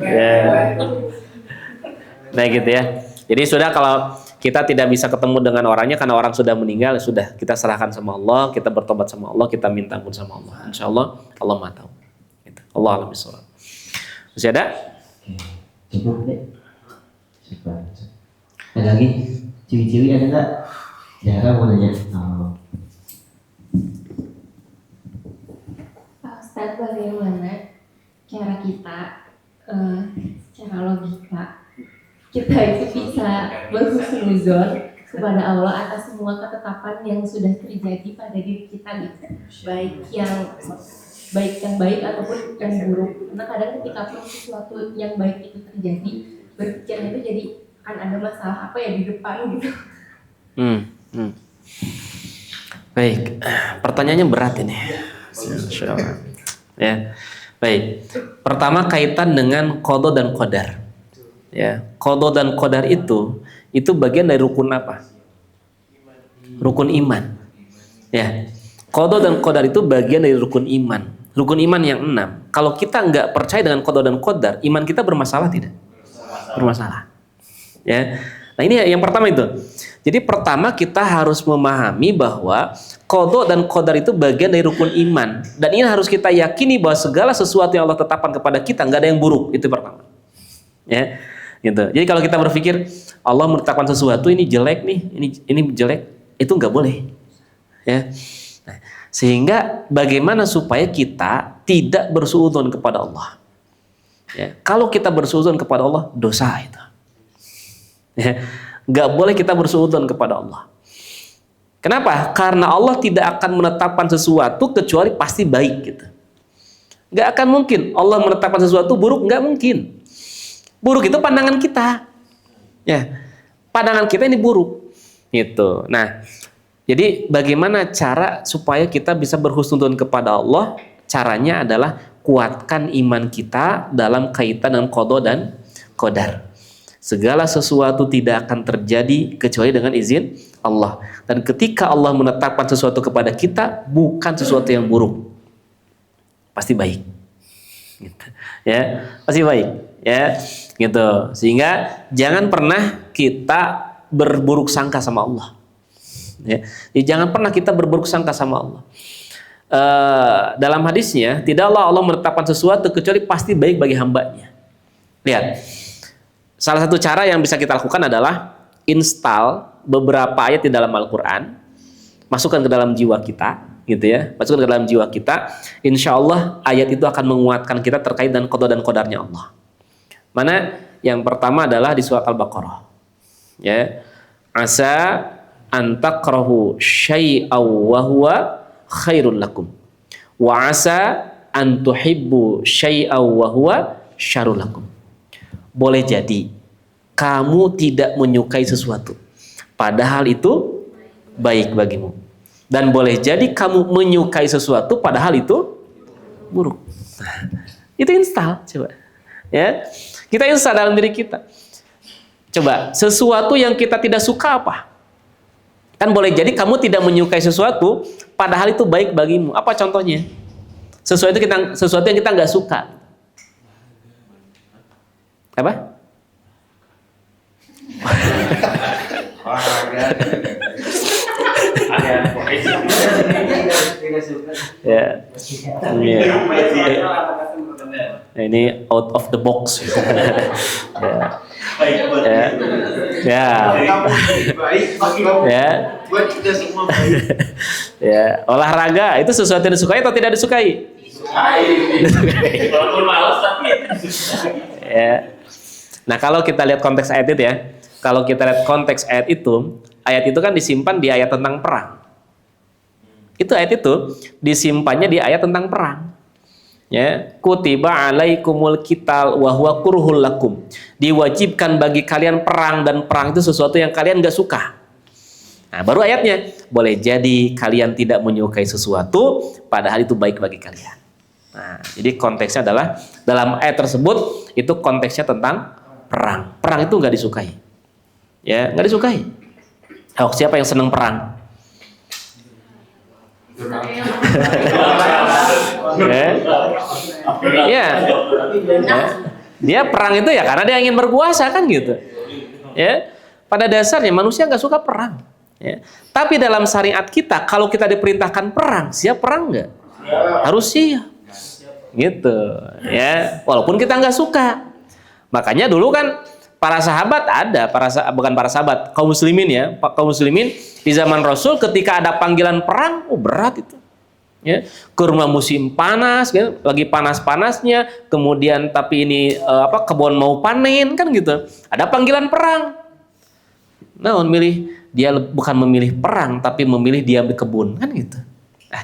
Ya. Nah gitu ya. Jadi sudah, kalau kita tidak bisa ketemu dengan orangnya karena orang sudah meninggal, sudah kita serahkan sama Allah, kita bertobat sama Allah, kita minta ampun sama Allah. Insya Allah Allah Maha tahu. Gitu. Allah alam bisawab. Masih ada? Cukup deh. Ada lagi? Ciwi-ciwi ada nggak? Jarang mau nanya. Pak Ustadz, bagaimana cara kita secara logika kita itu bisa berhusnuzon kepada Allah atas semua ketetapan yang sudah terjadi pada diri kita gitu, baik yang baik ataupun yang buruk. Karena kadang ketika pun sesuatu yang baik itu terjadi, berpikirnya itu jadi akan ada masalah apa ya di depan gitu. Baik, pertanyaannya berat ini. Ya, baik. Pertama kaitan dengan qada dan qadar. Ya, qada dan qadar itu bagian dari rukun apa? Rukun iman. Ya, qada dan qadar itu bagian dari rukun iman. Rukun iman yang 6. Kalau kita nggak percaya dengan qada dan qadar, iman kita bermasalah tidak? Bermasalah. Ya. Nah, ini yang pertama itu. Jadi pertama kita harus memahami bahwa qada dan qadar itu bagian dari rukun iman, dan ini harus kita yakini bahwa segala sesuatu yang Allah tetapkan kepada kita nggak ada yang buruk. Itu pertama. Ya. Gitu. Jadi kalau kita berpikir Allah menetapkan sesuatu ini jelek nih, ini jelek, itu nggak boleh. Ya. Nah, sehingga bagaimana supaya kita tidak bersuudzon kepada Allah? Ya. Kalau kita bersuudzon kepada Allah, dosa itu. Ya. Nggak boleh kita bersuudzon kepada Allah. Kenapa? Karena Allah tidak akan menetapkan sesuatu kecuali pasti baik gitu. Nggak akan mungkin Allah menetapkan sesuatu buruk, nggak mungkin. Buruk itu pandangan kita. Ya. Pandangan kita ini buruk. Gitu. Nah, jadi bagaimana cara supaya kita bisa berhusnudzon kepada Allah? Caranya adalah kuatkan iman kita dalam kaitan dengan qada dan qadar. Segala sesuatu tidak akan terjadi kecuali dengan izin Allah. Dan ketika Allah menetapkan sesuatu kepada kita, bukan sesuatu yang buruk, pasti baik. Gitu. Ya, pasti baik. Ya, gitu. Sehingga jangan pernah kita berburuk sangka sama Allah. Ya. Jadi jangan pernah kita berburuk sangka sama Allah. Dalam hadisnya, tidaklah Allah menetapkan sesuatu kecuali pasti baik bagi hambanya. Lihat, salah satu cara yang bisa kita lakukan adalah install beberapa ayat di dalam Al-Quran, masukkan ke dalam jiwa kita, gitu ya, masukkan ke dalam jiwa kita. Insya Allah ayat itu akan menguatkan kita terkait dengan qada dan qadarnya Allah. Mana yang pertama adalah di surat Al-Baqarah. Ya, asa antakrahu syai'aw wa huwa khairul lakum wa asa an tuhibbu syai'aw wa huwa syarrul lakum. Boleh jadi kamu tidak menyukai sesuatu padahal itu baik bagimu, dan boleh jadi kamu menyukai sesuatu padahal itu buruk. Itu install, coba ya, kita install dalam diri kita. Coba, sesuatu yang kita tidak suka apa? Kan boleh jadi kamu tidak menyukai sesuatu padahal itu baik bagimu. Apa contohnya? Sesuatu yang kita nggak suka. Apa? Olahraga. Ya. Ini out of the box. Ya. Ya. Ya. Ya. Buat kita semua baik. Ya, olahraga itu sesuatu yang disukai atau tidak disukai? Walaupun malas tapi Ya. Nah, kalau kita lihat konteks ayat itu ya, kalau kita lihat konteks ayat itu kan disimpan di ayat tentang perang. Itu ayat itu disimpannya di ayat tentang perang. Ya, kutiba alaikumul qital wa huwa kurhul lakum. Diwajibkan bagi kalian perang, dan perang itu sesuatu yang kalian gak suka. Nah, baru ayatnya, boleh jadi kalian tidak menyukai sesuatu padahal itu baik bagi kalian. Nah, jadi konteksnya adalah dalam ayat tersebut itu konteksnya tentang perang. Perang itu nggak disukai. Ya, nggak disukai. Oh, siapa yang senang perang? Ya. Ya. Dia perang itu ya karena dia ingin berkuasa kan gitu. Ya. Pada dasarnya manusia nggak suka perang. Ya. Tapi dalam syariat kita, kalau kita diperintahkan perang, siap perang nggak? Harus siap. Gitu. Ya. Walaupun kita nggak suka. Makanya dulu kan para sahabat kaum muslimin ya, kaum muslimin di zaman Rasul ketika ada panggilan perang, berat itu. Ya, kurma musim panas, kan? Lagi panas-panasnya, kemudian tapi ini kebun mau panen kan gitu. Ada panggilan perang. Nah, dia bukan memilih perang tapi memilih diam di kebun kan gitu.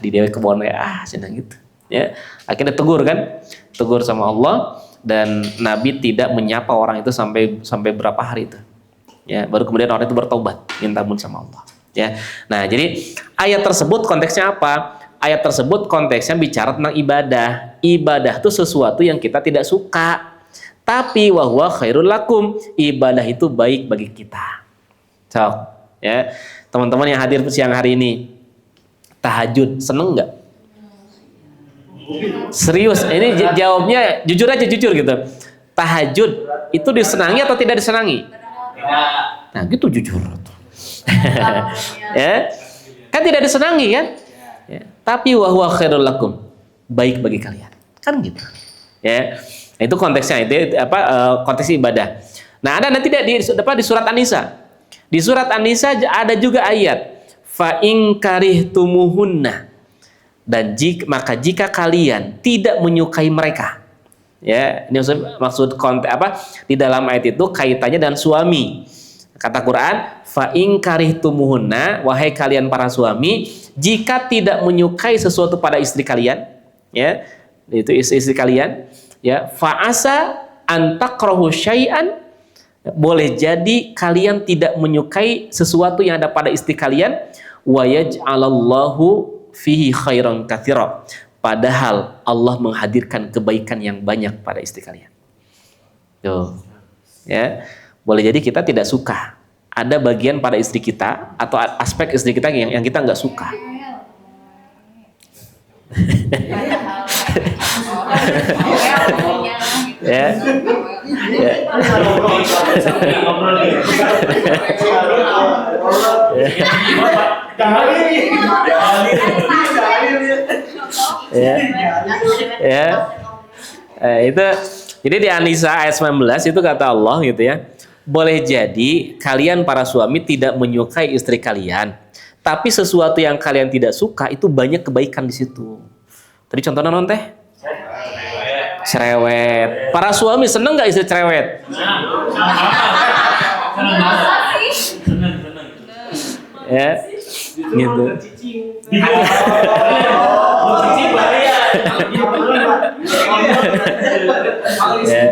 Di diam di kebun ya, senang gitu. Ya, akhirnya tegur sama Allah, dan Nabi tidak menyapa orang itu sampai berapa hari itu. Ya, baru kemudian orang itu bertobat, minta ampun sama Allah. Ya. Nah, jadi ayat tersebut konteksnya apa? Ayat tersebut konteksnya bicara tentang ibadah. Ibadah itu sesuatu yang kita tidak suka, tapi wa huwa khairul lakum. Ibadah itu baik bagi kita. So, ya, teman-teman yang hadir siang hari ini, tahajud seneng nggak? Serius, ini jawabnya jujur aja, jujur gitu. Tahajud itu disenangi atau tidak disenangi? Nah, gitu jujur. Ya, kan tidak disenangi kan? Ya. Tapi wa huwa khairul lakum, baik bagi kalian, kan gitu. Ya, itu konteksnya, itu konteks ibadah. Nah, ada nanti di surat An-Nisa. Di surat An-Nisa ada juga ayat fa in karihtumuhunna, dan jika kalian tidak menyukai mereka. Ya, ini maksud konteks di dalam ayat itu kaitannya dan suami. Kata Quran, fa in karihtumuhunna, wahai kalian para suami, jika tidak menyukai sesuatu pada istri kalian, ya, itu istri kalian, ya, fa asa an takrahu syai'an, Boleh jadi kalian tidak menyukai sesuatu yang ada pada istri kalian, wa yaj'alallahu fihi khairan katsira. Padahal Allah menghadirkan kebaikan yang banyak pada istri kalian. Tuh. Ya. Boleh jadi kita tidak suka. Ada bagian pada istri kita atau aspek istri kita yang kita nggak suka. Ya. Ya. Ya. Itu jadi di An-Nisa ayat 19 itu kata Allah gitu ya. Boleh jadi kalian para suami tidak menyukai istri kalian, tapi sesuatu yang kalian tidak suka itu banyak kebaikan di situ. Tadi contohnya non teh cerewet. Para suami seneng nggak istri cerewet? Ya, gitu. Ya.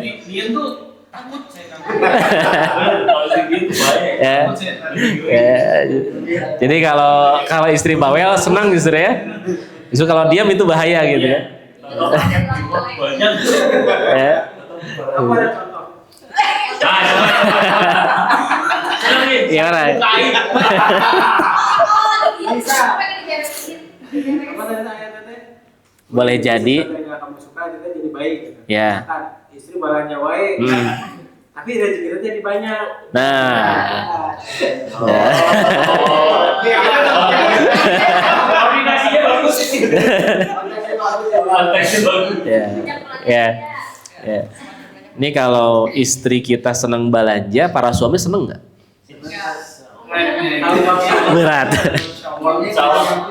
Jadi kalau istri bawel senang justru ya. Justru kalau diam itu bahaya gitu ya. Ya. Gimana? Boleh jadi. Ya. Istri balanya wae. Tapi rezeki jadi banyak. Nah. Kombinasinya bagus. Konteksnya bagus. Ya. Ini kalau istri kita senang belanja, para suami seneng nggak? Berat.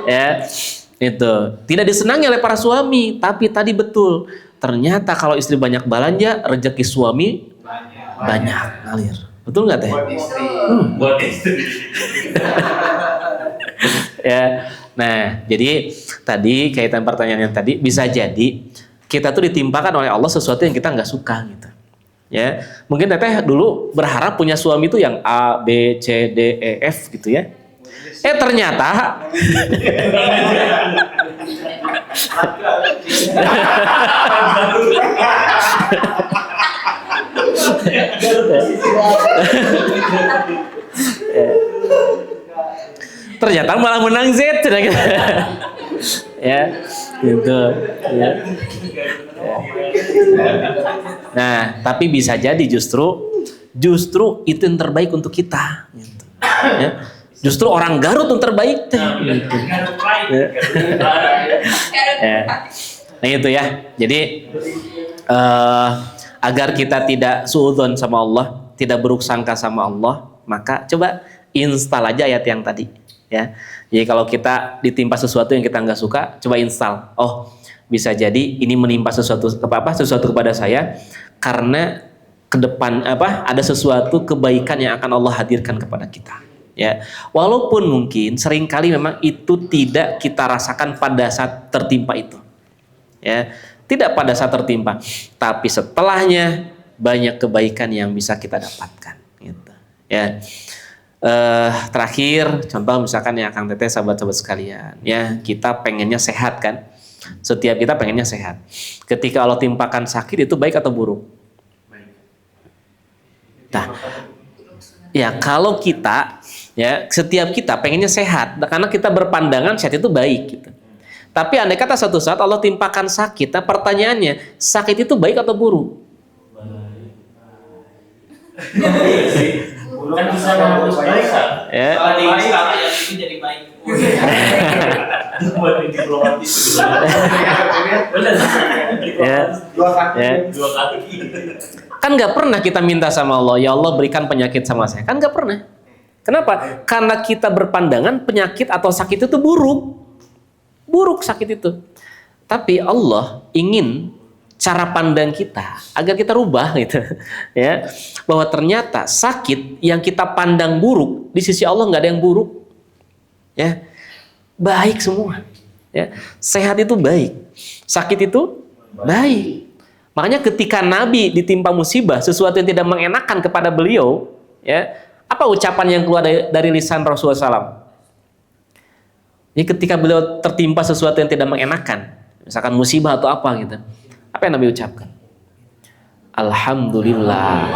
Ya. Itu tidak disenangi oleh para suami, tapi tadi betul. Ternyata kalau istri banyak belanja, rezeki suami banyak ngalir. Betul nggak teh? Buat istri. Ya. Nah, jadi tadi kaitan pertanyaan yang tadi bisa jadi kita tuh ditimpakan oleh Allah sesuatu yang kita nggak suka gitu. Ya, mungkin teteh dulu berharap punya suami itu yang A, B, C, D, E, F gitu ya. Ternyata ternyata malah menang Z ya gitu ya. Nah tapi bisa jadi justru itu yang terbaik untuk kita gitu. Ya. Justru orang Garut yang terbaik teh gitu. Ya. Nah itu ya, jadi agar kita tidak suudzon sama Allah, tidak buruk sangka sama Allah, maka coba install aja ayat yang tadi ya. Jadi kalau kita ditimpa sesuatu yang kita nggak suka, coba install. Oh, bisa jadi ini menimpa sesuatu kepada saya karena ke depan ada sesuatu kebaikan yang akan Allah hadirkan kepada kita. Ya, walaupun mungkin seringkali memang itu tidak kita rasakan pada saat tertimpa itu. Ya, tidak pada saat tertimpa, tapi setelahnya banyak kebaikan yang bisa kita dapatkan gitu. Ya. Terakhir contoh misalkan ya Kang Teteh, sahabat-sahabat sekalian, ya kita pengennya sehat kan, setiap kita pengennya sehat. Ketika Allah timpakan sakit itu baik atau buruk? Nah, ya kalau kita ya setiap kita pengennya sehat karena kita berpandangan sehat itu baik gitu. Tapi andai kata suatu saat Allah timpakan sakit, nah pertanyaannya sakit itu baik atau buruk? Kan bisa harus baik kan? Ya. Itu jadi baik. Buat diplomatis. Ya. Dua kali. Kan nggak pernah kita minta sama Allah, ya Allah berikan penyakit sama saya. Kan nggak pernah. Kenapa? Karena kita berpandangan penyakit atau sakit itu buruk. Buruk sakit itu. Tapi Allah ingin cara pandang kita agar kita rubah gitu ya, bahwa ternyata sakit yang kita pandang buruk di sisi Allah nggak ada yang buruk ya, baik semua ya. Sehat itu baik, sakit itu baik, Makanya ketika Nabi ditimpa musibah, sesuatu yang tidak mengenakan kepada beliau, ya, apa ucapan yang keluar dari lisan Rasulullah SAW? Jadi ketika beliau tertimpa sesuatu yang tidak mengenakan, misalkan musibah atau apa gitu, apa yang Nabi ucapkan? Alhamdulillah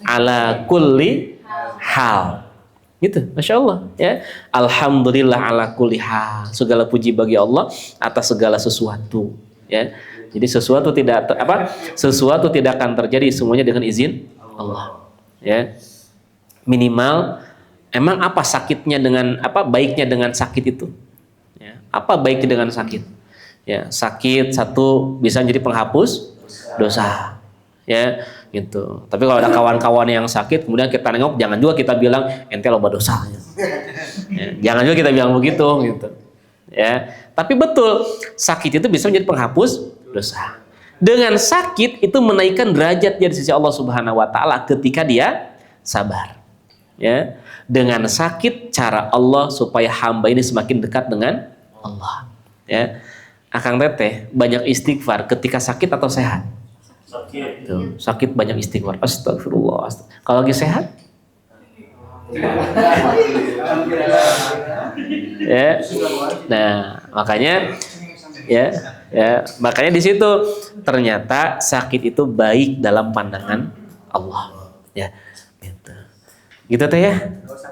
ala kulli hal. Gitu, Masya Allah, ya. Alhamdulillah ala kulli hal. Segala puji bagi Allah atas segala sesuatu, ya. Jadi sesuatu sesuatu tidak akan terjadi semuanya dengan izin Allah, ya. Minimal emang apa sakitnya dengan baiknya dengan sakit itu, ya. Apa baiknya dengan sakit? Ya, sakit satu bisa menjadi penghapus dosa, ya, gitu. Tapi kalau ada kawan-kawan yang sakit kemudian kita nengok, jangan juga kita bilang ente loba dosa, ya. Jangan juga kita bilang begitu, gitu, ya. Tapi betul, sakit itu bisa menjadi penghapus dosa. Dengan sakit itu menaikkan derajat di sisi Allah Subhanahu wa taala ketika dia sabar. Ya. Dengan sakit cara Allah supaya hamba ini semakin dekat dengan Allah. Ya. Akang Teteh banyak istighfar ketika sakit atau sehat? Sakit. Tuh, sakit banyak istighfar. Astagfirullah. Kalau lagi sehat? Ya. Nah, makanya makanya di situ ternyata sakit itu baik dalam pandangan Allah, ya, gitu teh,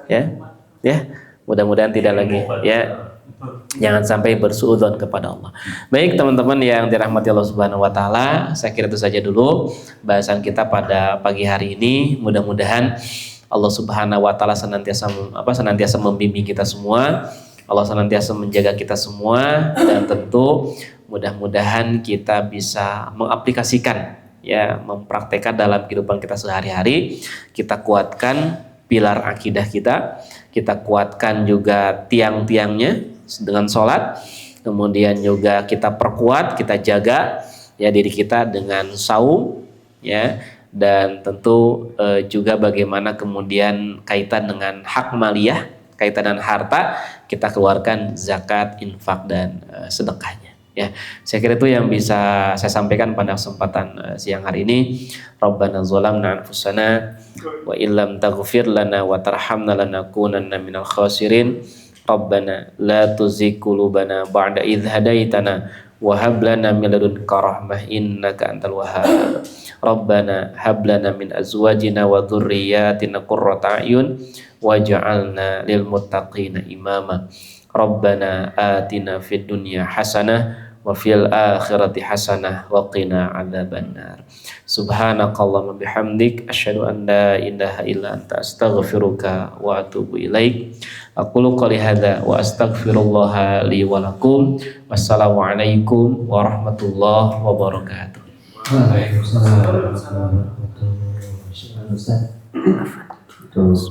ya, mudah-mudahan tidak lagi, ya, jangan sampai bersuudzon kepada Allah. Baik teman-teman yang dirahmati Allah Subhanahu wa taala, saya kira itu saja dulu bahasan kita pada pagi hari ini. Mudah-mudahan Allah Subhanahu wa taala senantiasa membimbing kita semua. Allah senantiasa menjaga kita semua, dan tentu mudah-mudahan kita bisa mengaplikasikan, ya, mempraktekkan dalam kehidupan kita sehari-hari. Kita kuatkan pilar akidah kita kuatkan juga tiang-tiangnya dengan sholat, kemudian juga kita perkuat, kita jaga, ya, diri kita dengan saum, ya, dan tentu juga bagaimana kemudian kaitan dengan hak maliyah, kaitan dengan harta, kita keluarkan zakat, infak, dan sedekahnya. Ya, saya kira itu yang bisa saya sampaikan pada kesempatan siang hari ini. Rabbana zalamna anfusana wa illam taghfir lana wa tarhamna lanakunanna minal khasirin. Rabbana la tuzigh qulubana ba'da idh hadaitana wa hab lana min ladunka rahmah innaka antal wahhab. Rabbana hab lana min azwajina wa dhurriyyatina qurrata a'yun waj'alna lil muttaqina imama. Rabbana atina fid dunya hasanah wa fil akhirati hasanah wa qina adzabannar. Subhanakallahumma bihamdik asyhadu an la ilaha illa anta astaghfiruka wa atubu ilaik. Aqulu qouli hadza wa astaghfirullah li wa lakum. Wassalamu alaikum warahmatullahi wabarakatuh. Waalaikumsalam warahmatullahi wabarakatuh. Ustaz. Terus